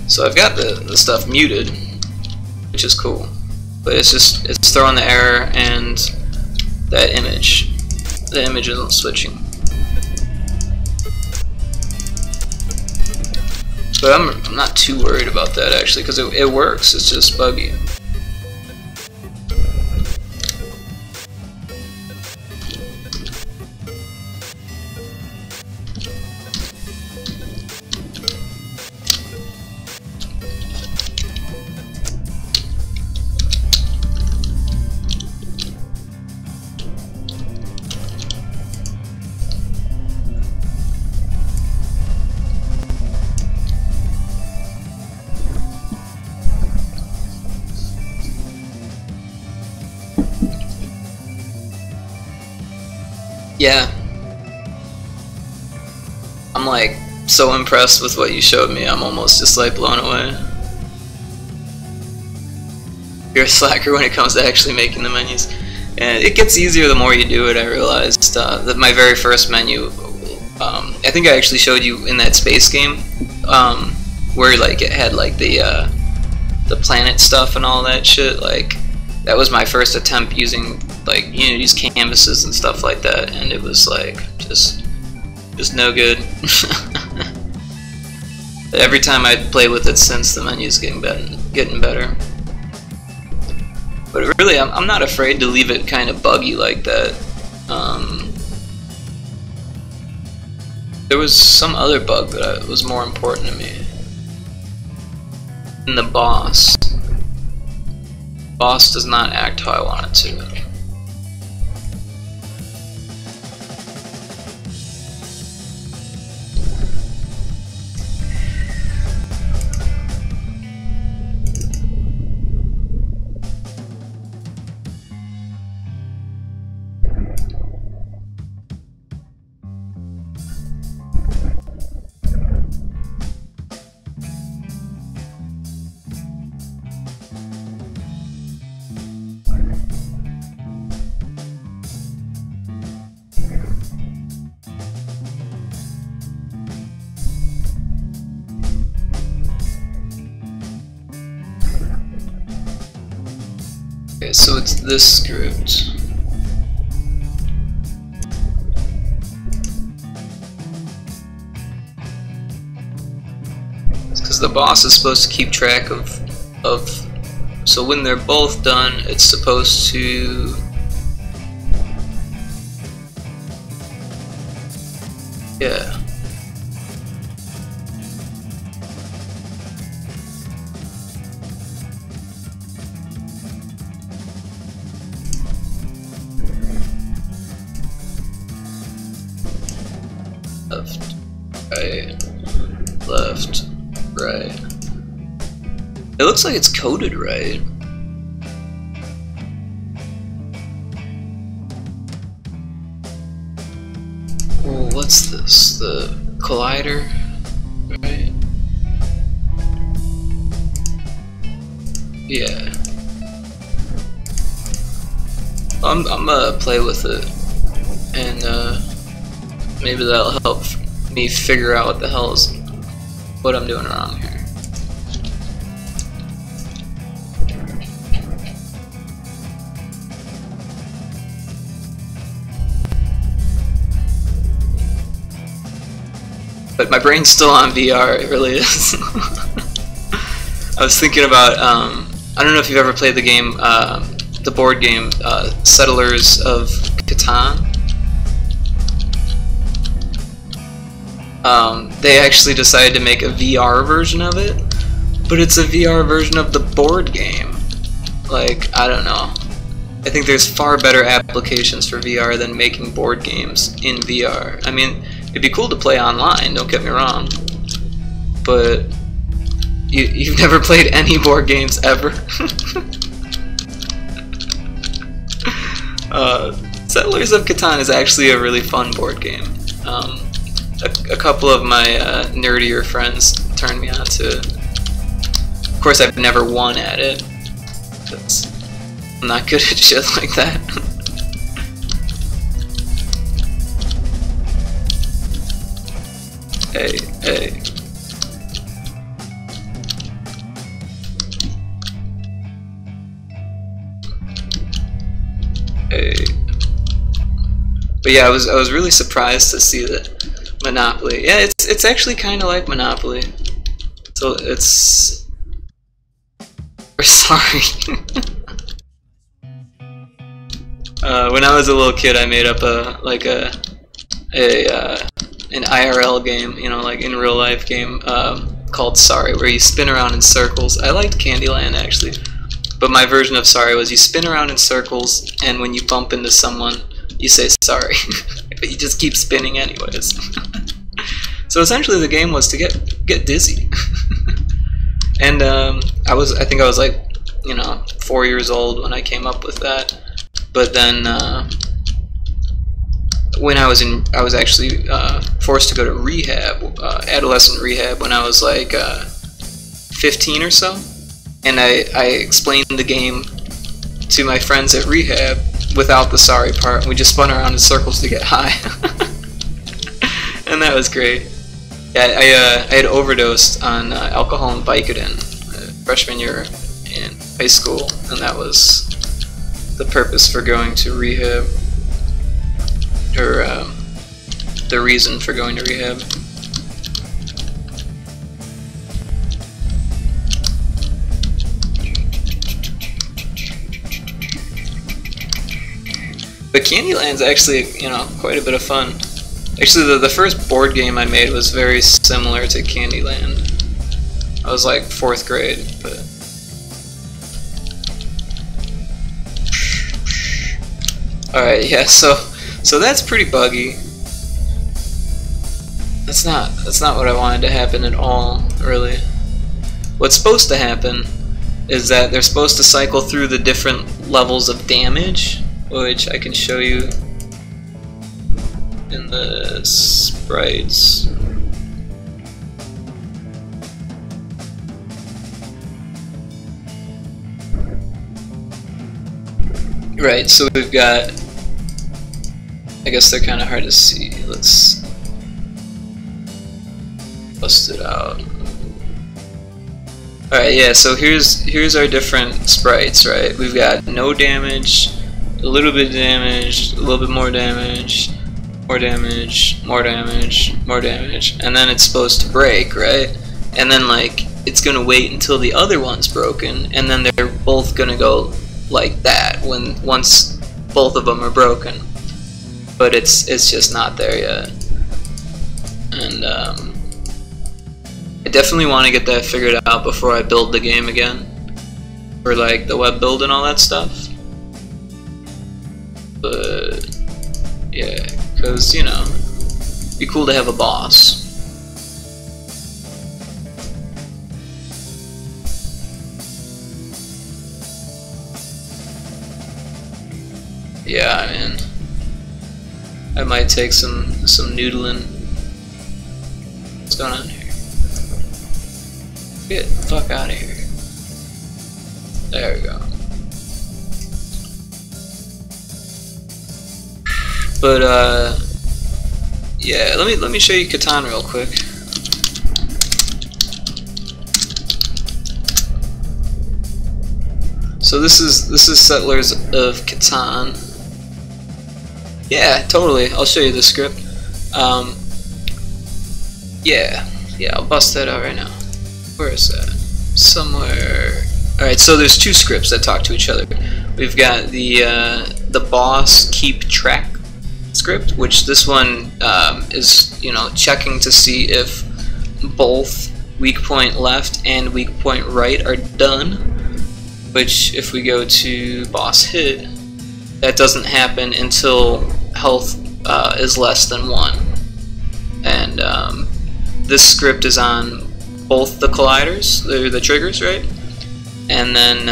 So I've got the stuff muted, which is cool, but it's throwing the error, and that image, the image isn't switching. But I'm not too worried about that, actually, because it works. It's just buggy. Yeah. I'm like so impressed with what you showed me. I'm almost just like blown away. You're a slacker when it comes to actually making the menus. And it gets easier the more you do it, I realized. That my very first menu, I think I actually showed you in that space game, where like it had like the planet stuff and all that shit. Like, that was my first attempt using like Unity's canvases and stuff like that, and it was like just no good. Every time I play with it since, the menu's getting better. But really, I'm not afraid to leave it kind of buggy like that. There was some other bug that was more important to me. And the boss. Boss does not act how I want it to. Okay, so it's this script. It's because the boss is supposed to keep track of so when they're both done, it's supposed to yeah. Left, right, left, right. It looks like it's coded right. Oh, what's this? The collider, right? Yeah. I'm gonna play with it, and maybe that'll help me figure out what the hell is what I'm doing wrong here. But my brain's still on VR, it really is. I was thinking about, I don't know if you've ever played the game, the board game, Settlers of Catan. They actually decided to make a VR version of it, but it's a VR version of the board game. Like, I don't know. I think there's far better applications for VR than making board games in VR. I mean, it'd be cool to play online, don't get me wrong, but you've never played any board games ever? Settlers of Catan is actually a really fun board game. A couple of my nerdier friends turned me on to it. Of course, I've never won at it, because I'm not good at shit like that. Hey. But yeah, I was really surprised to see that Monopoly. Yeah, it's actually kind of like Monopoly. So it's. We're sorry. When I was a little kid, I made up an IRL game, you know, like in real life game, called Sorry, where you spin around in circles. I liked Candyland actually, but my version of Sorry was you spin around in circles, and when you bump into someone, you say sorry, but you just keep spinning anyways. So essentially, the game was to get dizzy. And I think I was like, you know, 4 years old when I came up with that. But then when I was actually forced to go to rehab, adolescent rehab, when I was like 15 or so, and I explained the game to my friends at rehab without the sorry part, and we just spun around in circles to get high. And that was great. Yeah, I had overdosed on alcohol and Vicodin freshman year in high school, and that was the purpose for going to rehab, or the reason for going to rehab. But Candyland's actually, you know, quite a bit of fun. Actually, the first board game I made was very similar to Candyland. I was like 4th grade, but... Alright, yeah, so that's pretty buggy. That's not what I wanted to happen at all, really. What's supposed to happen is that they're supposed to cycle through the different levels of damage, which I can show you in the sprites. Right, so we've got, I guess they're kind of hard to see. Let's bust it out. Alright, yeah, so here's our different sprites, right? We've got no damage, a little bit of damage, a little bit more damage, more damage, more damage, more damage, and then it's supposed to break, right? And then like it's gonna wait until the other one's broken, and then they're both gonna go like that once both of them are broken. But it's just not there yet. And I definitely want to get that figured out before I build the game again, for like the web build and all that stuff. But yeah, because, you know, it'd be cool to have a boss. Yeah, I mean, I might take some noodling. What's going on here? Get the fuck out of here. There we go. But yeah, let me show you Catan real quick. So this is Settlers of Catan. Yeah, totally. I'll show you the script. Yeah, I'll bust that out right now. Where is that? Somewhere. All right, so there's two scripts that talk to each other. We've got the boss keep track script, which this one is, you know, checking to see if both weak point left and weak point right are done. Which, if we go to boss hit, that doesn't happen until health is less than 1. And this script is on both the colliders, the triggers, right? And then,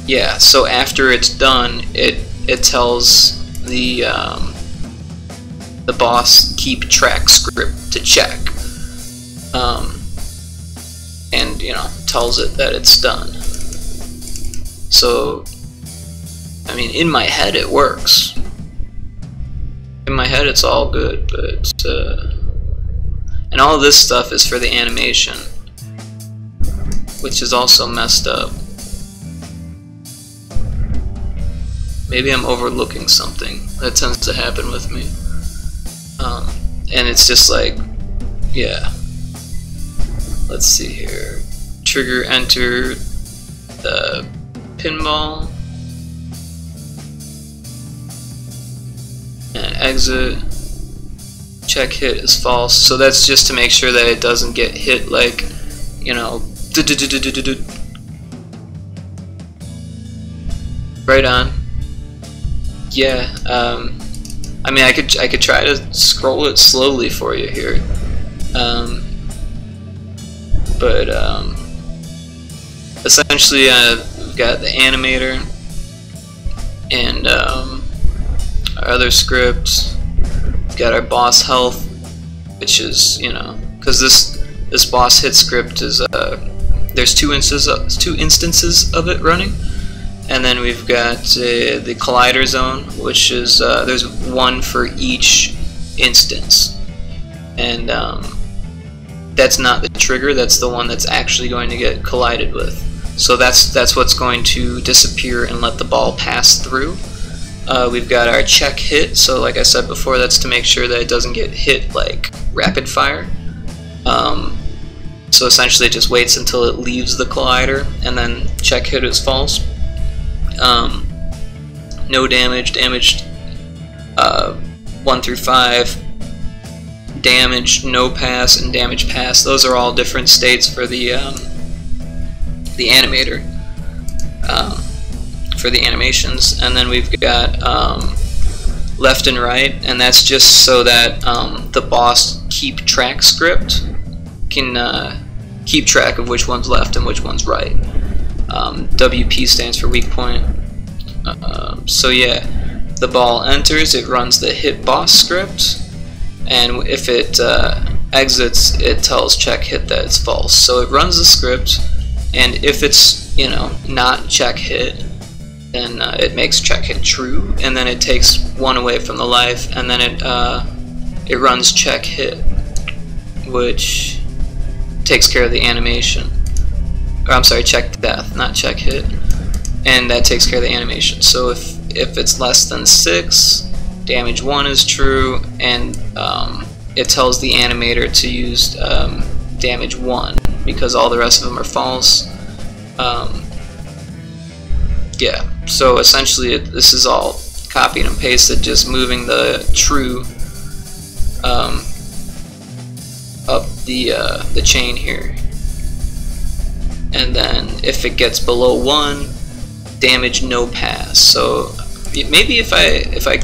yeah, so after it's done, it tells the boss keep track script to check. And, you know, tells it that it's done. So, I mean, in my head it works. In my head it's all good, but and all of this stuff is for the animation, which is also messed up. Maybe I'm overlooking something. That tends to happen with me. And it's just like, yeah. Let's see here. Trigger, enter the pinball. And exit. Check hit is false. So that's just to make sure that it doesn't get hit, like, you know, right on. Yeah, I mean, I could try to scroll it slowly for you here, but essentially we've got the animator and our other script. We've got our boss health, which is, you know, because this boss hit script is there's two instances of it running. And then we've got the collider zone, which is there's one for each instance, and that's not the trigger. That's the one that's actually going to get collided with. So that's what's going to disappear and let the ball pass through. We've got our check hit. So like I said before, that's to make sure that it doesn't get hit like rapid fire. So essentially, it just waits until it leaves the collider, and then check hit is false. No damage, damaged 1 through 5, damaged, no pass, and damage pass. Those are all different states for the animator, for the animations. And then we've got left and right, and that's just so that the boss keep track script can keep track of which one's left and which one's right. WP stands for weak point. So yeah, the ball enters, it runs the hit boss script, and if it exits, it tells check hit that it's false. So it runs the script, and if it's, you know, not check hit, then it makes check hit true, and then it takes 1 away from the life, and then it runs check hit, which takes care of the animation. Or, I'm sorry, check death, not check hit, and that takes care of the animation. So if it's less than 6, damage 1 is true, and it tells the animator to use damage 1 because all the rest of them are false. Yeah, so essentially this is all copied and pasted, just moving the true up the chain here. And then if it gets below 1, damage no pass. So maybe if I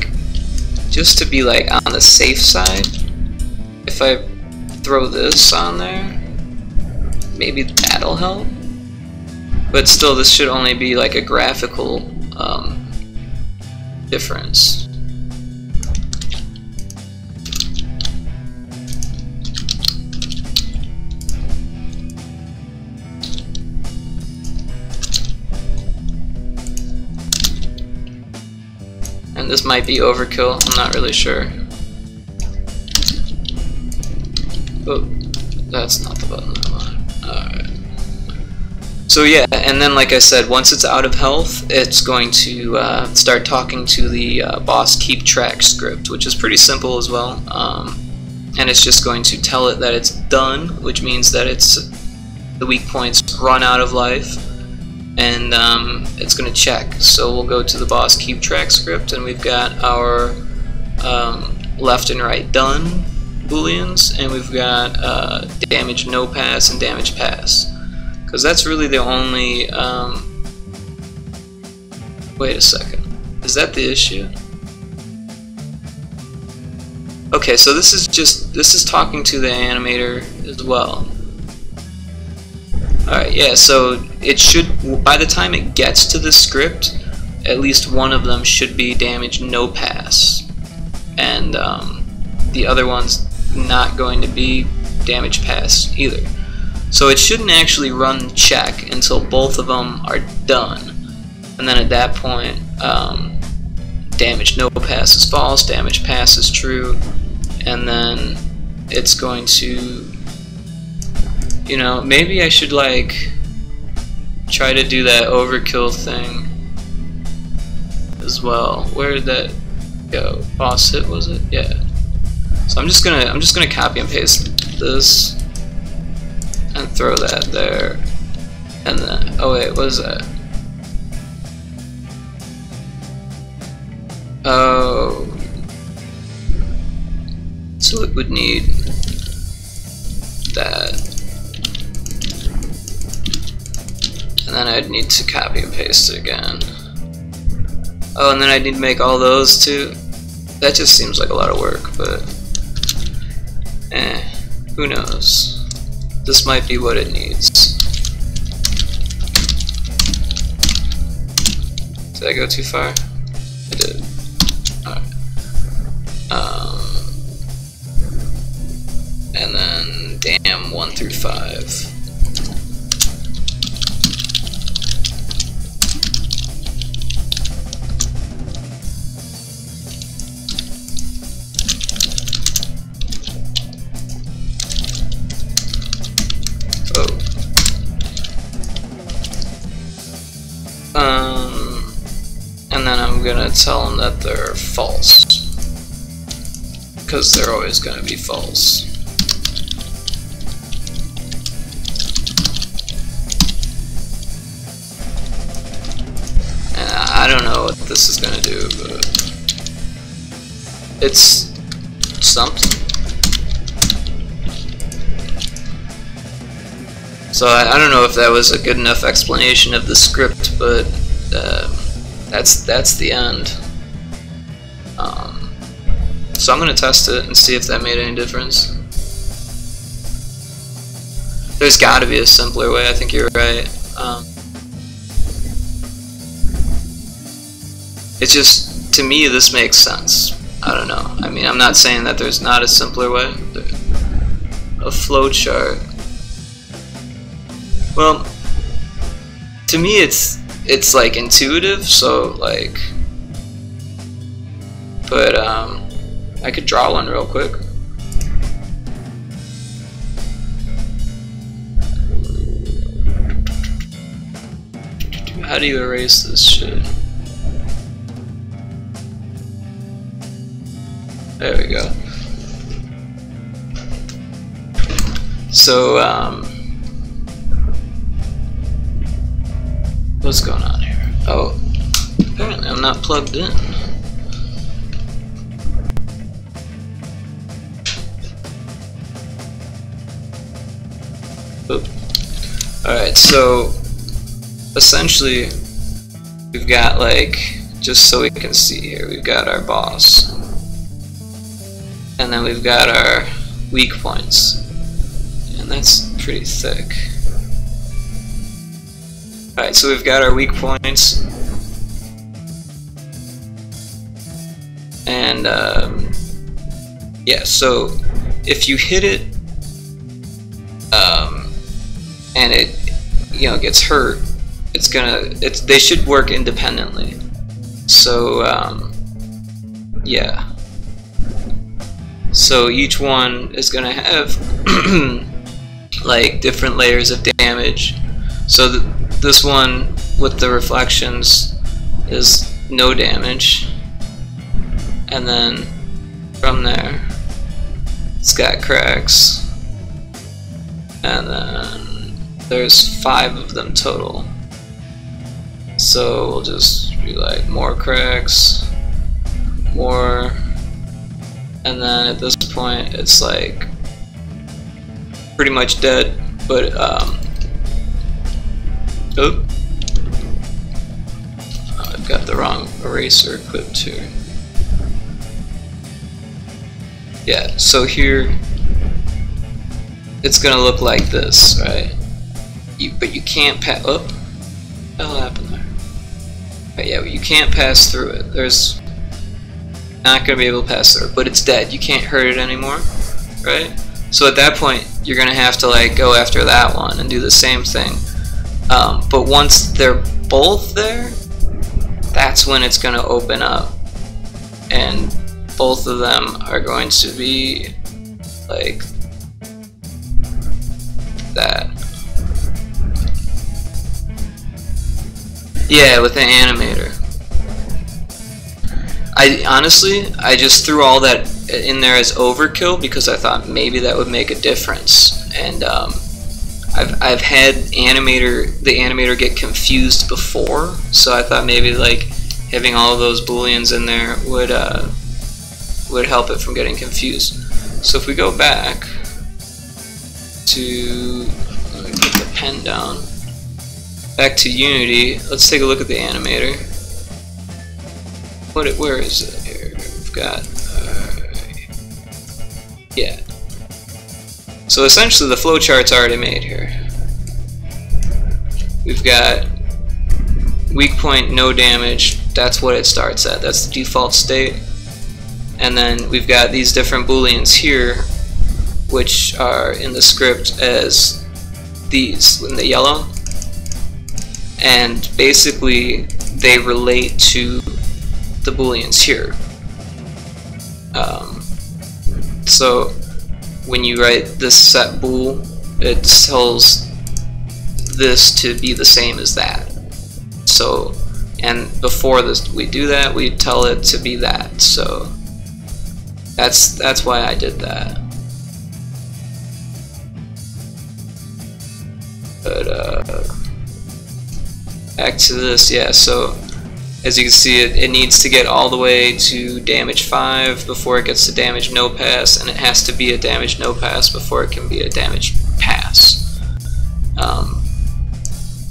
just to be like on the safe side, if I throw this on there, maybe that'll help. But still, this should only be like a graphical difference. And this might be overkill, I'm not really sure. Oh, that's not the button I want. Alright. So yeah, and then like I said, once it's out of health, it's going to start talking to the boss keep track script, which is pretty simple as well. And it's just going to tell it that it's done, which means that the weak points run out of life, and it's going to check. So we'll go to the boss keep track script, and we've got our left and right done booleans, and we've got damage no pass and damage pass. Because that's really the only, wait a second, is that the issue? Okay, so this is talking to the animator as well. Alright, yeah, so it should, by the time it gets to the script, at least one of them should be damage no pass. And the other one's not going to be damage pass either. So it shouldn't actually run check until both of them are done, and then at that point damage no pass is false, damage pass is true, and then it's going to, you know, maybe I should like try to do that overkill thing as well. Where did that go? Boss hit, was it? Yeah. So I'm just gonna copy and paste this and throw that there, and then, oh wait, what is that? Oh, so it would need that, and then I'd need to copy and paste it again. Oh, and then I'd need to make all those too. That just seems like a lot of work, but who knows? This might be what it needs. Did I go too far? I did. Alright. And then damn 1 through 5. And then I'm gonna tell them that they're false, because they're always gonna be false. And I don't know what this is gonna do, but it's something. So I don't know if that was a good enough explanation of the script, but that's the end. So I'm gonna test it and see if that made any difference. There's got to be a simpler way. I think you're right. It's just, to me, this makes sense. I don't know. I mean, I'm not saying that there's not a simpler way. A flowchart. Well, to me it's like intuitive, so like, but I could draw one real quick. How do you erase this shit? There we go. So what's going on here? Oh, apparently I'm not plugged in. Alright, so essentially we've got, like, just so we can see here, we've got our boss, and then we've got our weak points, and that's pretty thick. Alright, so we've got our weak points, and yeah, so if you hit it and it, you know, gets hurt, they should work independently. So yeah, so each one is gonna have like different layers of damage. So this one with the reflections is no damage, and then from there it's got cracks, and then there's 5 of them total. So we'll just be like more cracks, more, and then at this point it's like pretty much dead. But I've got the wrong eraser equipped here. Yeah, so here it's gonna look like this, right? But you can't pass. Oh, what the hell happened there? But yeah, you can't pass through it. There's not gonna be able to pass through it, but it's dead. You can't hurt it anymore, right? So at that point, you're gonna have to like go after that one and do the same thing. But once they're both there, that's when it's gonna open up, and both of them are going to be like that. Yeah, with the animator. I just threw all that in there as overkill because I thought maybe that would make a difference, and I've had the animator get confused before, so I thought maybe like having all of those booleans in there would help it from getting confused. So if we go back to, let me put the pen down, back to Unity, let's take a look at the animator. Where is it here? We've got, yeah. So essentially the flowchart's already made here. We've got weak point, no damage, that's what it starts at, that's the default state. And then we've got these different booleans here, which are in the script as these in the yellow. And basically they relate to the booleans here. So when you write this set bool, it tells this to be the same as that. So, and before this we do that, we tell it to be that. So that's why I did that. But back to this, yeah, so as you can see, it needs to get all the way to damage 5 before it gets to damage no pass, and it has to be a damage no pass before it can be a damage pass.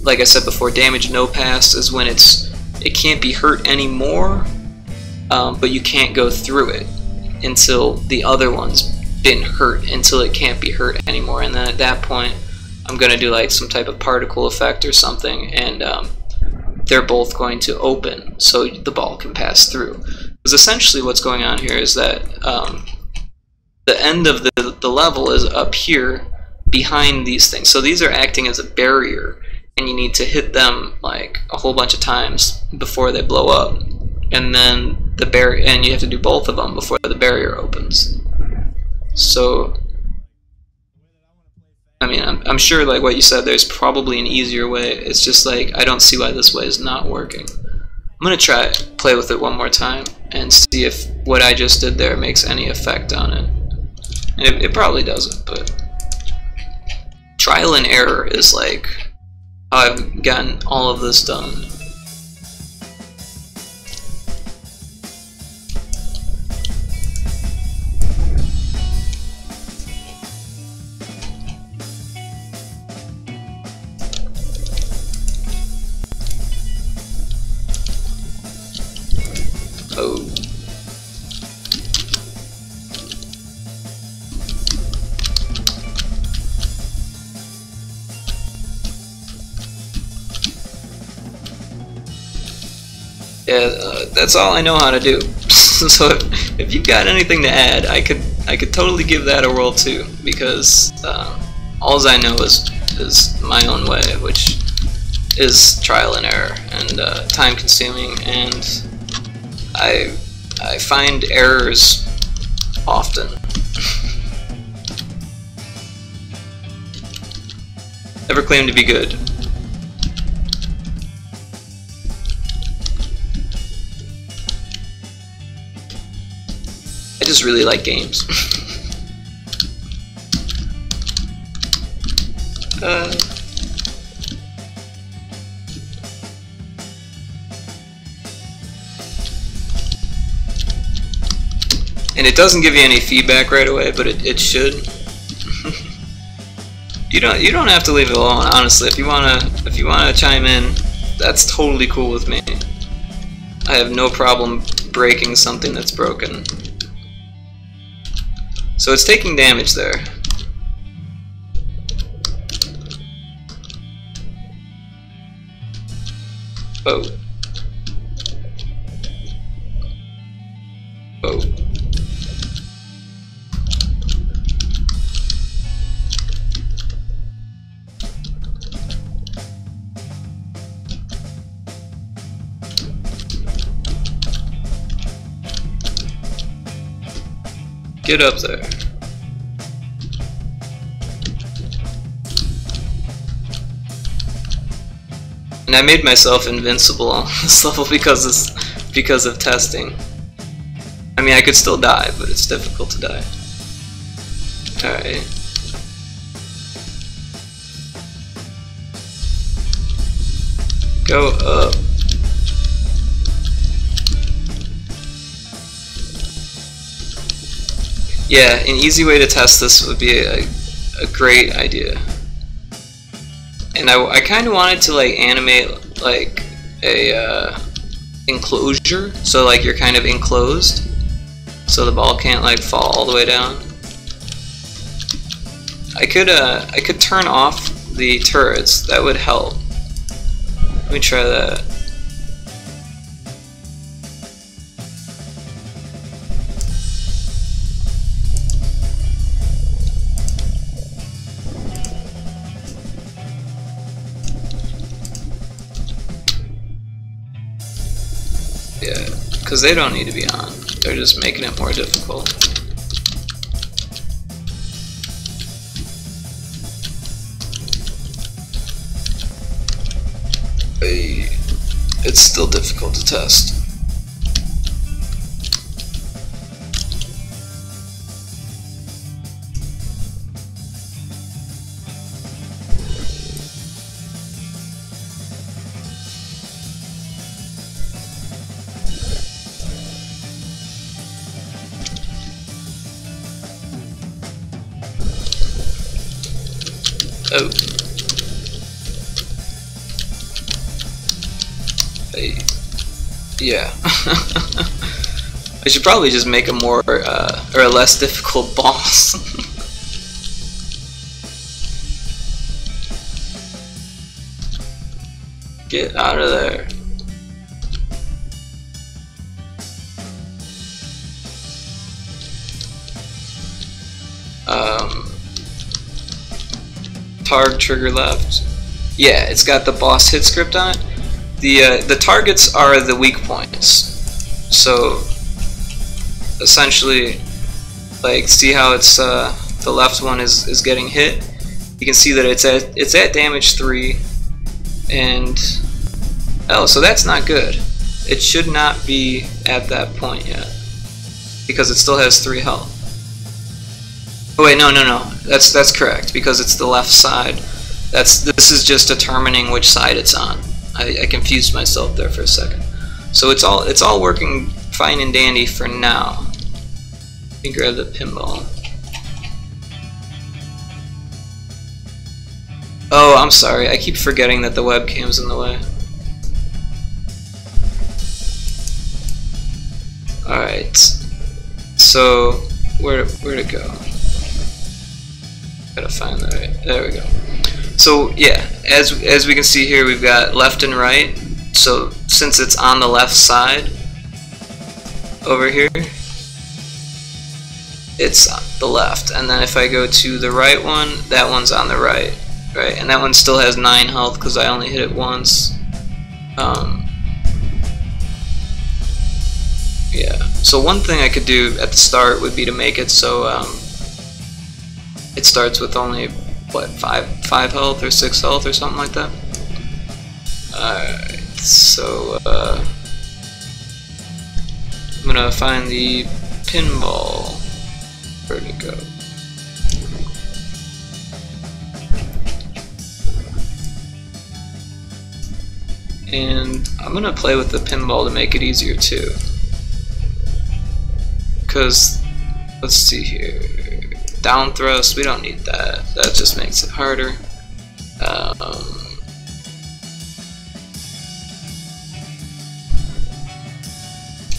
Like I said before, damage no pass is when it can't be hurt anymore, but you can't go through it until the other one's been hurt, until it can't be hurt anymore, and then at that point I'm gonna do like some type of particle effect or something, and they're both going to open so the ball can pass through. Because essentially what's going on here is that the end of the level is up here behind these things. So these are acting as a barrier, and you need to hit them like a whole bunch of times before they blow up. And then the barrier, and you have to do both of them before the barrier opens. So I mean, I'm sure, like what you said, there's probably an easier way. It's just like, I don't see why this way is not working. I'm going to play with it one more time and see if what I just did there makes any effect on it. And it probably doesn't, but trial and error is like how I've gotten all of this done. Oh. Yeah, that's all I know how to do. So if you've got anything to add, I could totally give that a whirl too, because all I know is my own way, which is trial and error and time consuming, and I find errors often. Never claim to be good. just really like games. And it doesn't give you any feedback right away, but it should. You don't have to leave it alone, honestly. If you wanna chime in, that's totally cool with me. I have no problem breaking something that's broken. So it's taking damage there. Oh. Oh. Get up there. And I made myself invincible on this level because of testing. I mean, I could still die, but it's difficult to die. Alright. Go up. Yeah, an easy way to test this would be a great idea. And I kind of wanted to like animate like a enclosure, so like you're kind of enclosed, so the ball can't like fall all the way down. I could turn off the turrets. That would help. Let me try that. Yeah, because they don't need to be on. They're just making it more difficult. It's still difficult to test. Oh. Yeah. I should probably just make a more, or a less difficult boss. Get out of there. Targ trigger left. Yeah, it's got the boss hit script on it. The targets are the weak points. So essentially, like, see how it's the left one is getting hit. You can see that it's at damage 3, and oh, so that's not good. It should not be at that point yet because it still has 3 health. Oh wait, no, that's correct because it's the left side. This is just determining which side it's on. I confused myself there for a second. So it's all working fine and dandy for now. Let me grab the pinball. Oh, I'm sorry. I keep forgetting that the webcam's in the way. Alright. So where'd it go? Gotta find that. Right. There we go. So yeah, as we can see here, we've got left and right. So since it's on the left side over here, it's on the left, and then if I go to the right one, that one's on the right, and that one still has 9 health because I only hit it once. Yeah. So one thing I could do at the start would be to make it so it starts with only what, 5 health or 6 health or something like that. Alright, so I'm gonna find the pinball. Where'd it go? And I'm gonna play with the pinball to make it easier too. Because, let's see here. Down thrust, we don't need that. That just makes it harder.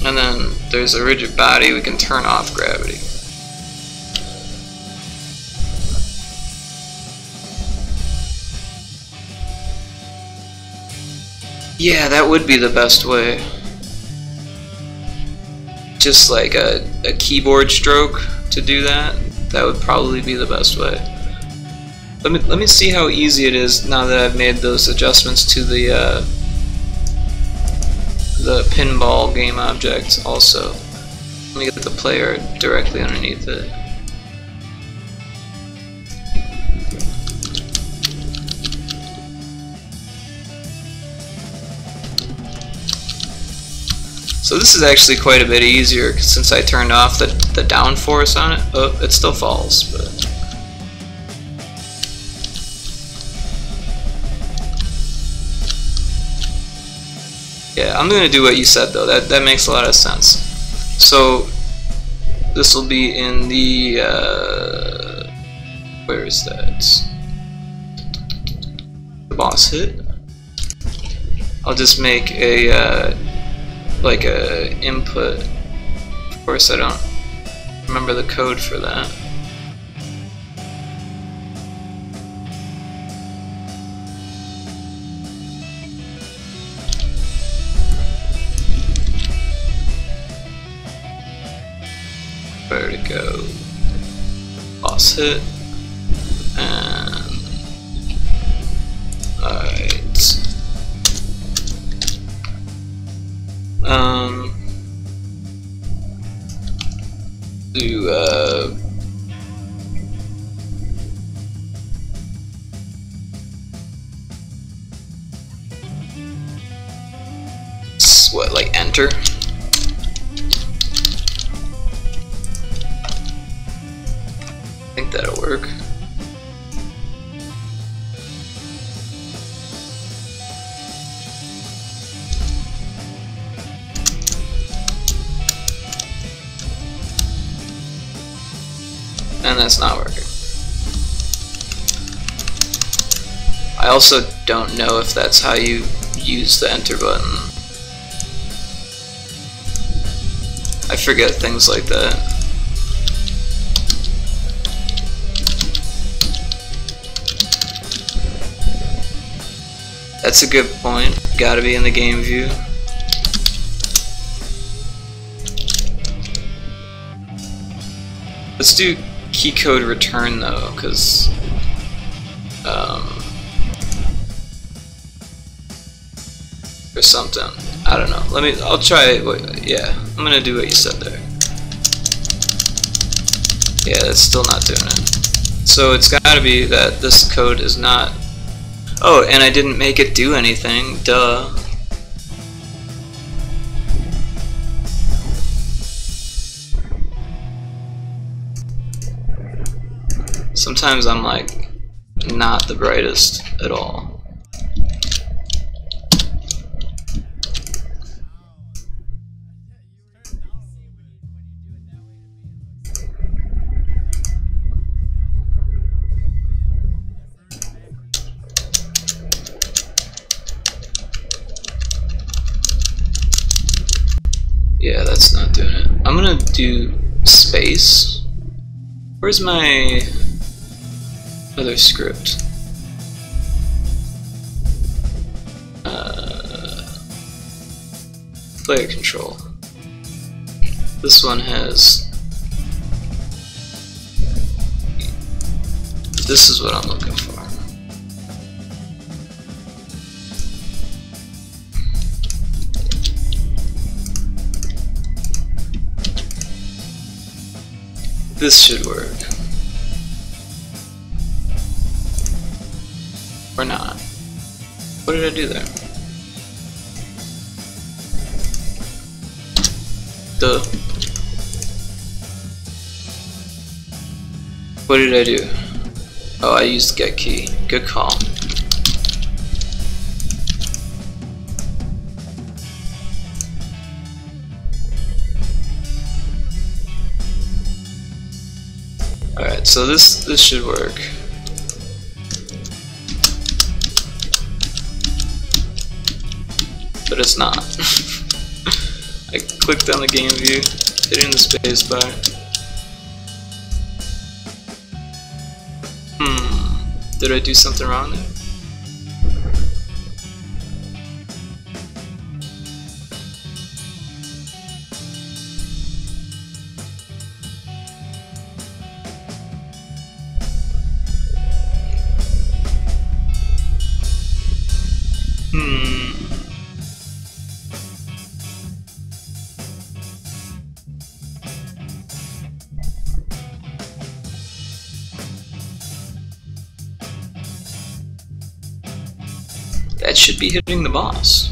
And then there's a rigid body, we can turn off gravity. Yeah, that would be the best way. Just like a keyboard stroke to do that. That would probably be the best way. Let me see how easy it is now that I've made those adjustments to the pinball game object also. Let me get the player directly underneath it. So this is actually quite a bit easier since I turned off the downforce on it. Oh, it still falls, but yeah, I'm gonna do what you said though. That makes a lot of sense. So this will be in the where is that? The boss hit. I'll just make a like a input. Of course, I don't remember the code for that. Where to go? Boss hit. And alright. Do what, like enter? I think that'll work. And that's not working. I also don't know if that's how you use the enter button. I forget things like that. That's a good point. Gotta be in the game view. Let's do key code return though, because or something. I don't know. I'll try yeah, I'm gonna do what you said there. Yeah, that's still not doing it. So it's gotta be that this code is not. Oh, and I didn't make it do anything, duh. Sometimes I'm like not the brightest at all. Yeah, that's not doing it. I'm gonna do space. Where's my other script? Player control. This one has. This is what I'm looking for. This should work. Or not. What did I do there? Duh. What did I do? Oh, I used get key. Good call. Alright, so this should work. But it's not. I clicked on the game view, hitting the space bar. Did I do something wrong there? That should be hitting the boss.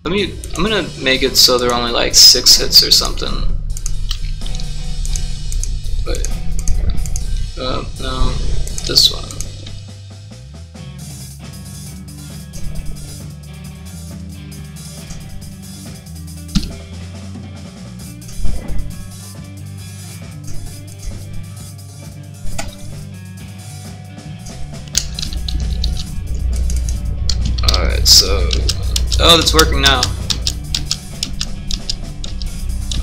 I'm gonna make it so they're only like 6 hits or something. Wait. No, this one. Alright, so... Oh, that's working now.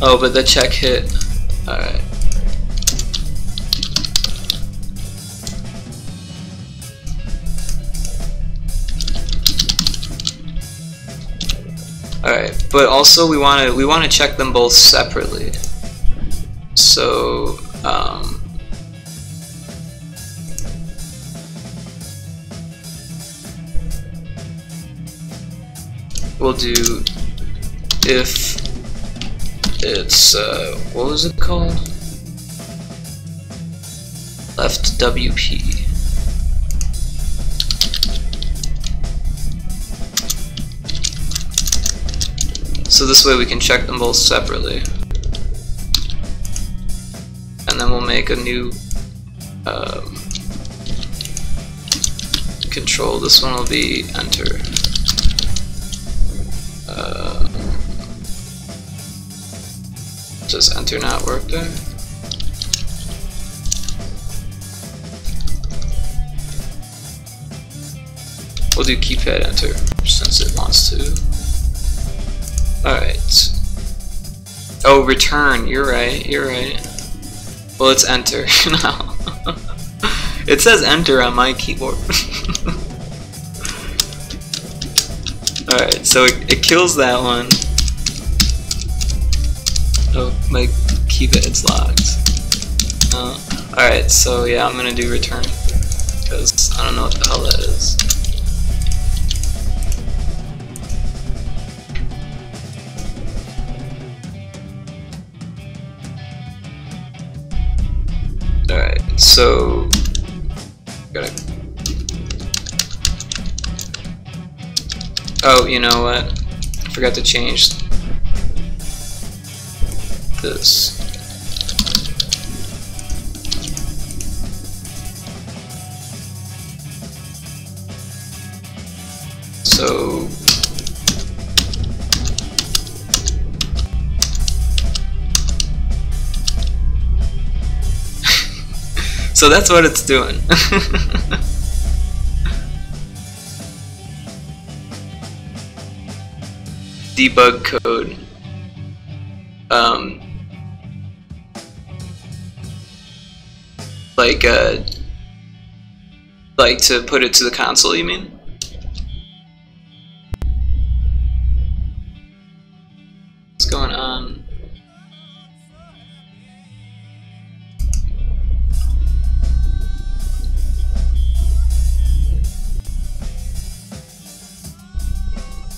Oh, but the check hit. Alright. Alright, but also we wanna check them both separately. So we'll do if it's what was it called? Left WP. So this way we can check them both separately. And then we'll make a new control. This one will be enter. Does enter not work there? We'll do keypad enter since it wants to. Alright. Oh, return. You're right. You're right. Well, it's enter now. It says enter on my keyboard. Alright, so it kills that one. Oh, my keypad's locked. Alright, so yeah, I'm gonna do return. Because I don't know what the hell that is. Alright, so... gotta... Oh, you know what? I forgot to change this. So so that's what it's doing. Debug code. Like to put it to the console, you mean? What's going on?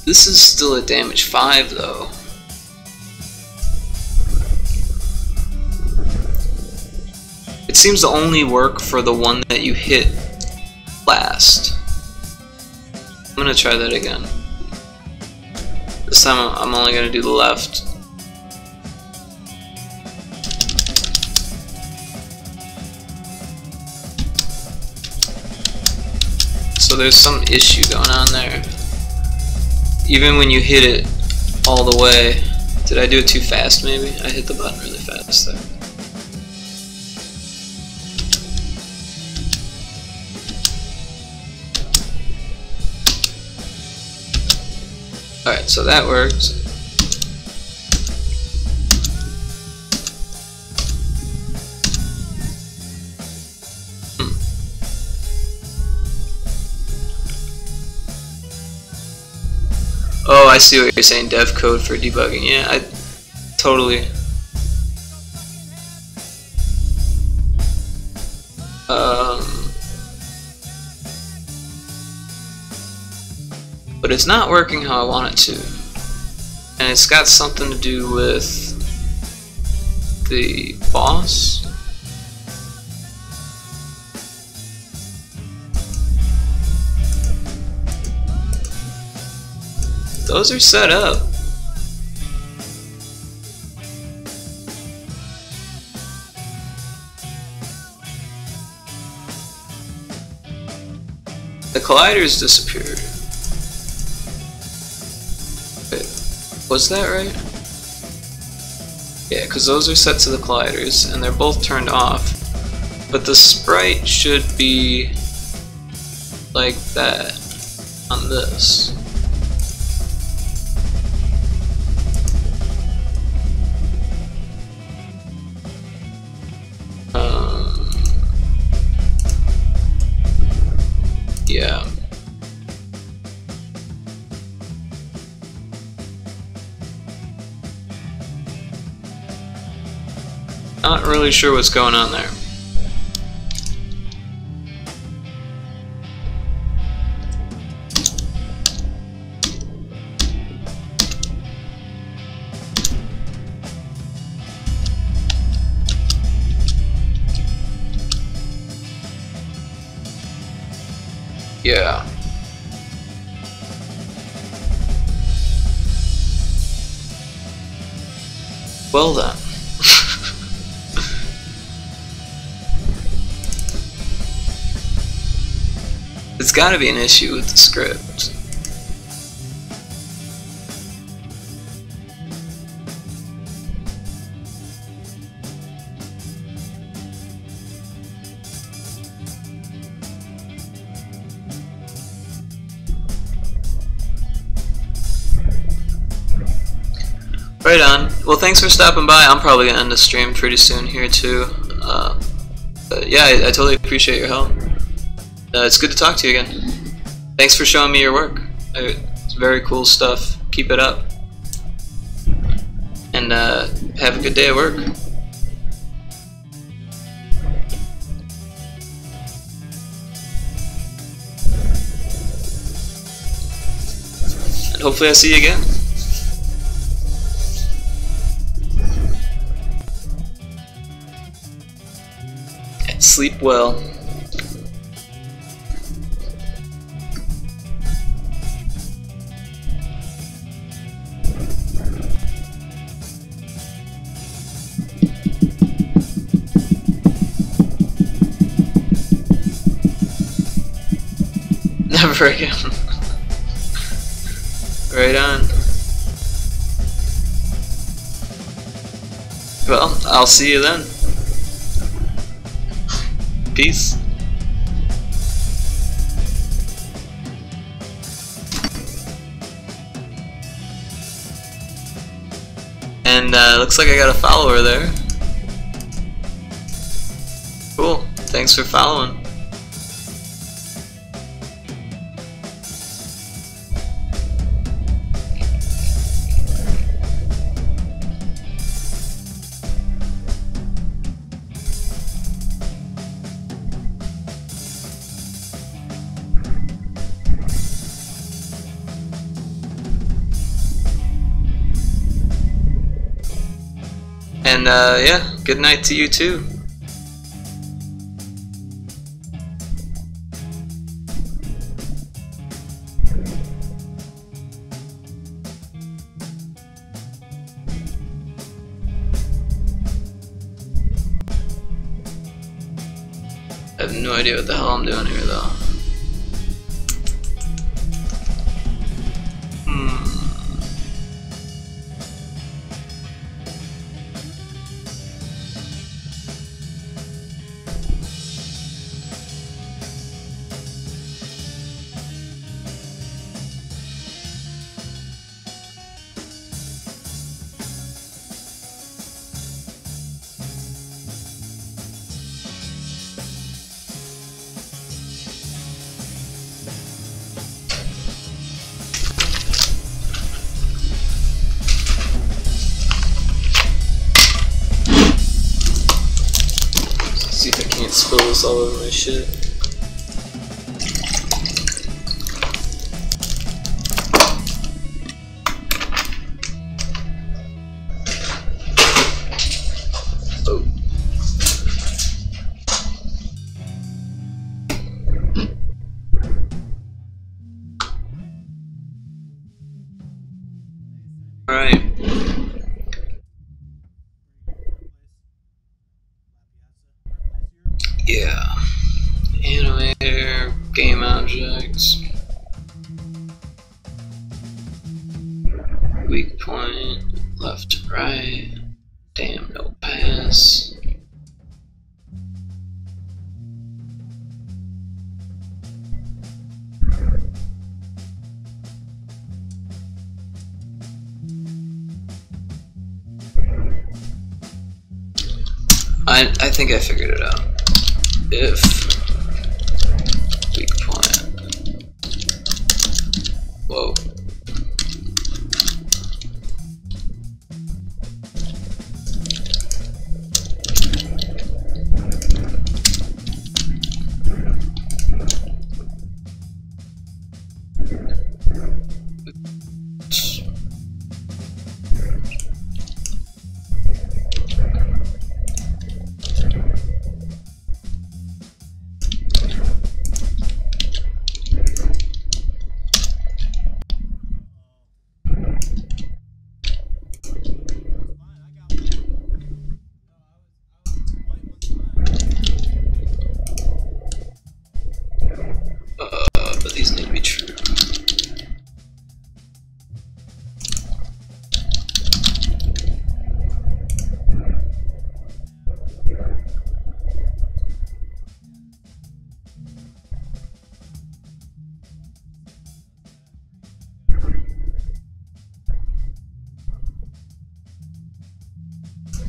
This is still a damage 5 though. It seems to only work for the one that you hit last. gonna try that again. This time I'm only gonna do the left. So there's some issue going on there. Even when you hit it all the way. Did I do it too fast maybe? I hit the button really fast there. Alright, so that worked. Oh, I see what you're saying, dev code for debugging. Yeah, I totally. But it's not working how I want it to. And it's got something to do with the boss. Those are set up. The colliders disappeared. Wait, was that right? Yeah, because those are set to the colliders and they're both turned off. But the sprite should be like that on this. Yeah. Not really sure what's going on there. Yeah. Well then. It's gotta be an issue with the script. Right on. Well, thanks for stopping by. I'm probably gonna end the stream pretty soon here too. But yeah, I totally appreciate your help. It's good to talk to you again. Thanks for showing me your work. It's very cool stuff. Keep it up. And have a good day at work. And hopefully I see you again. Sleep well. Never again. Right on. Well, I'll see you then. Peace. And looks like I got a follower there. Cool. Thanks for following. And yeah, good night to you too. have no idea what the hell I'm doing here though. See if I can't spill this all over my shit. Oh. Alright. Yeah. Animator, game objects. Weak point, left to right. Damn, no pass. I think I figured it out. If weak point. Whoa. But these need to be true.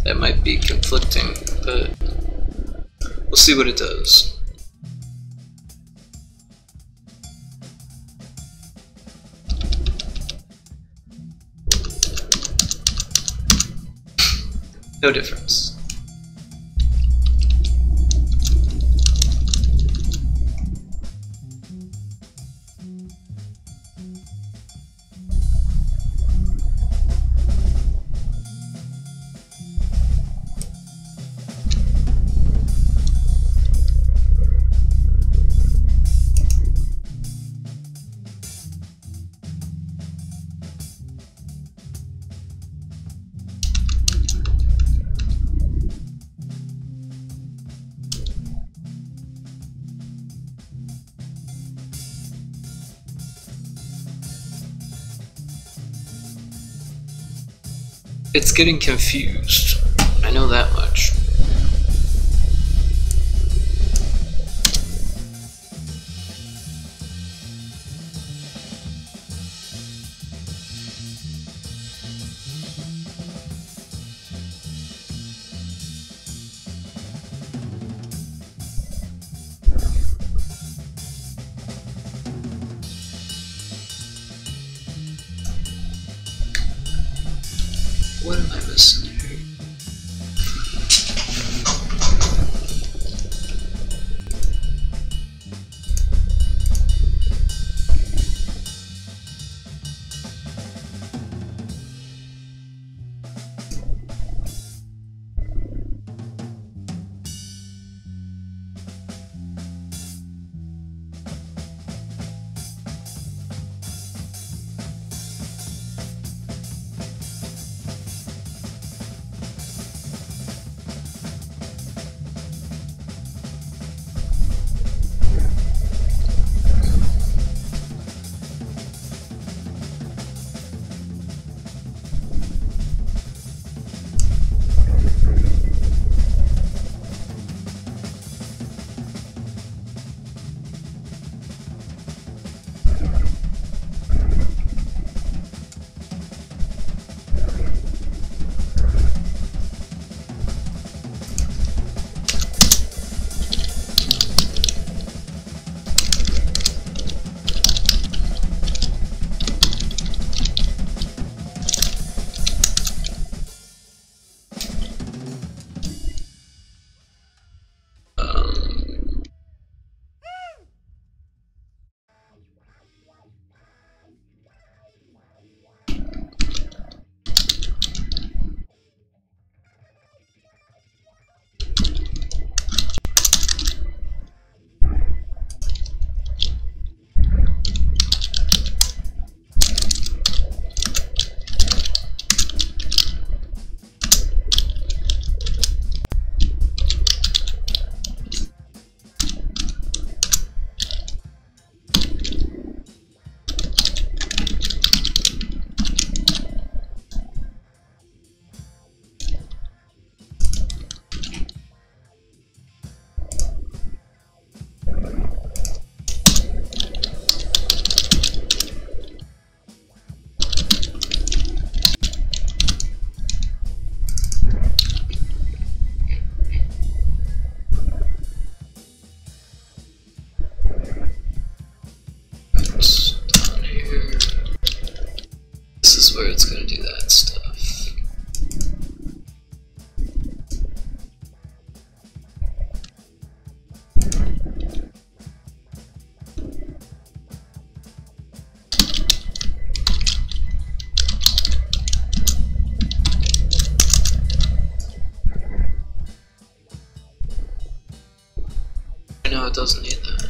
That might be conflicting, but we'll see what it does. No difference. It's getting confused. I know that much. What am I missing here? where it's going to do that stuff. No, it doesn't need that.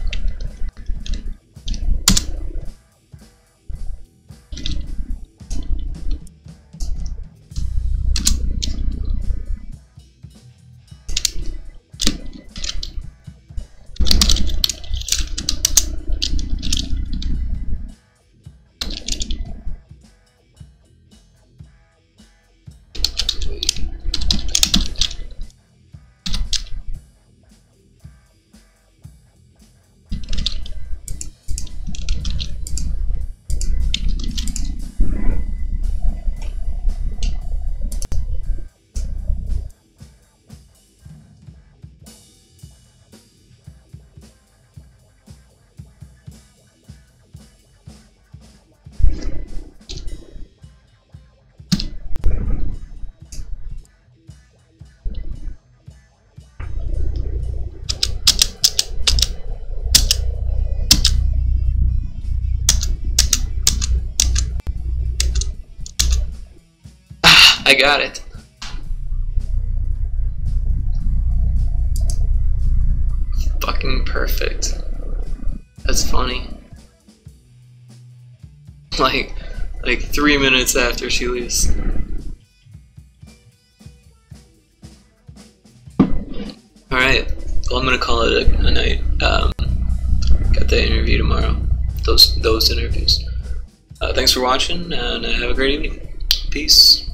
I got it. Fucking perfect. That's funny. Like 3 minutes after she leaves. Alright, well I'm gonna call it a night. Got the interview tomorrow. Those interviews. Thanks for watching and have a great evening. Peace.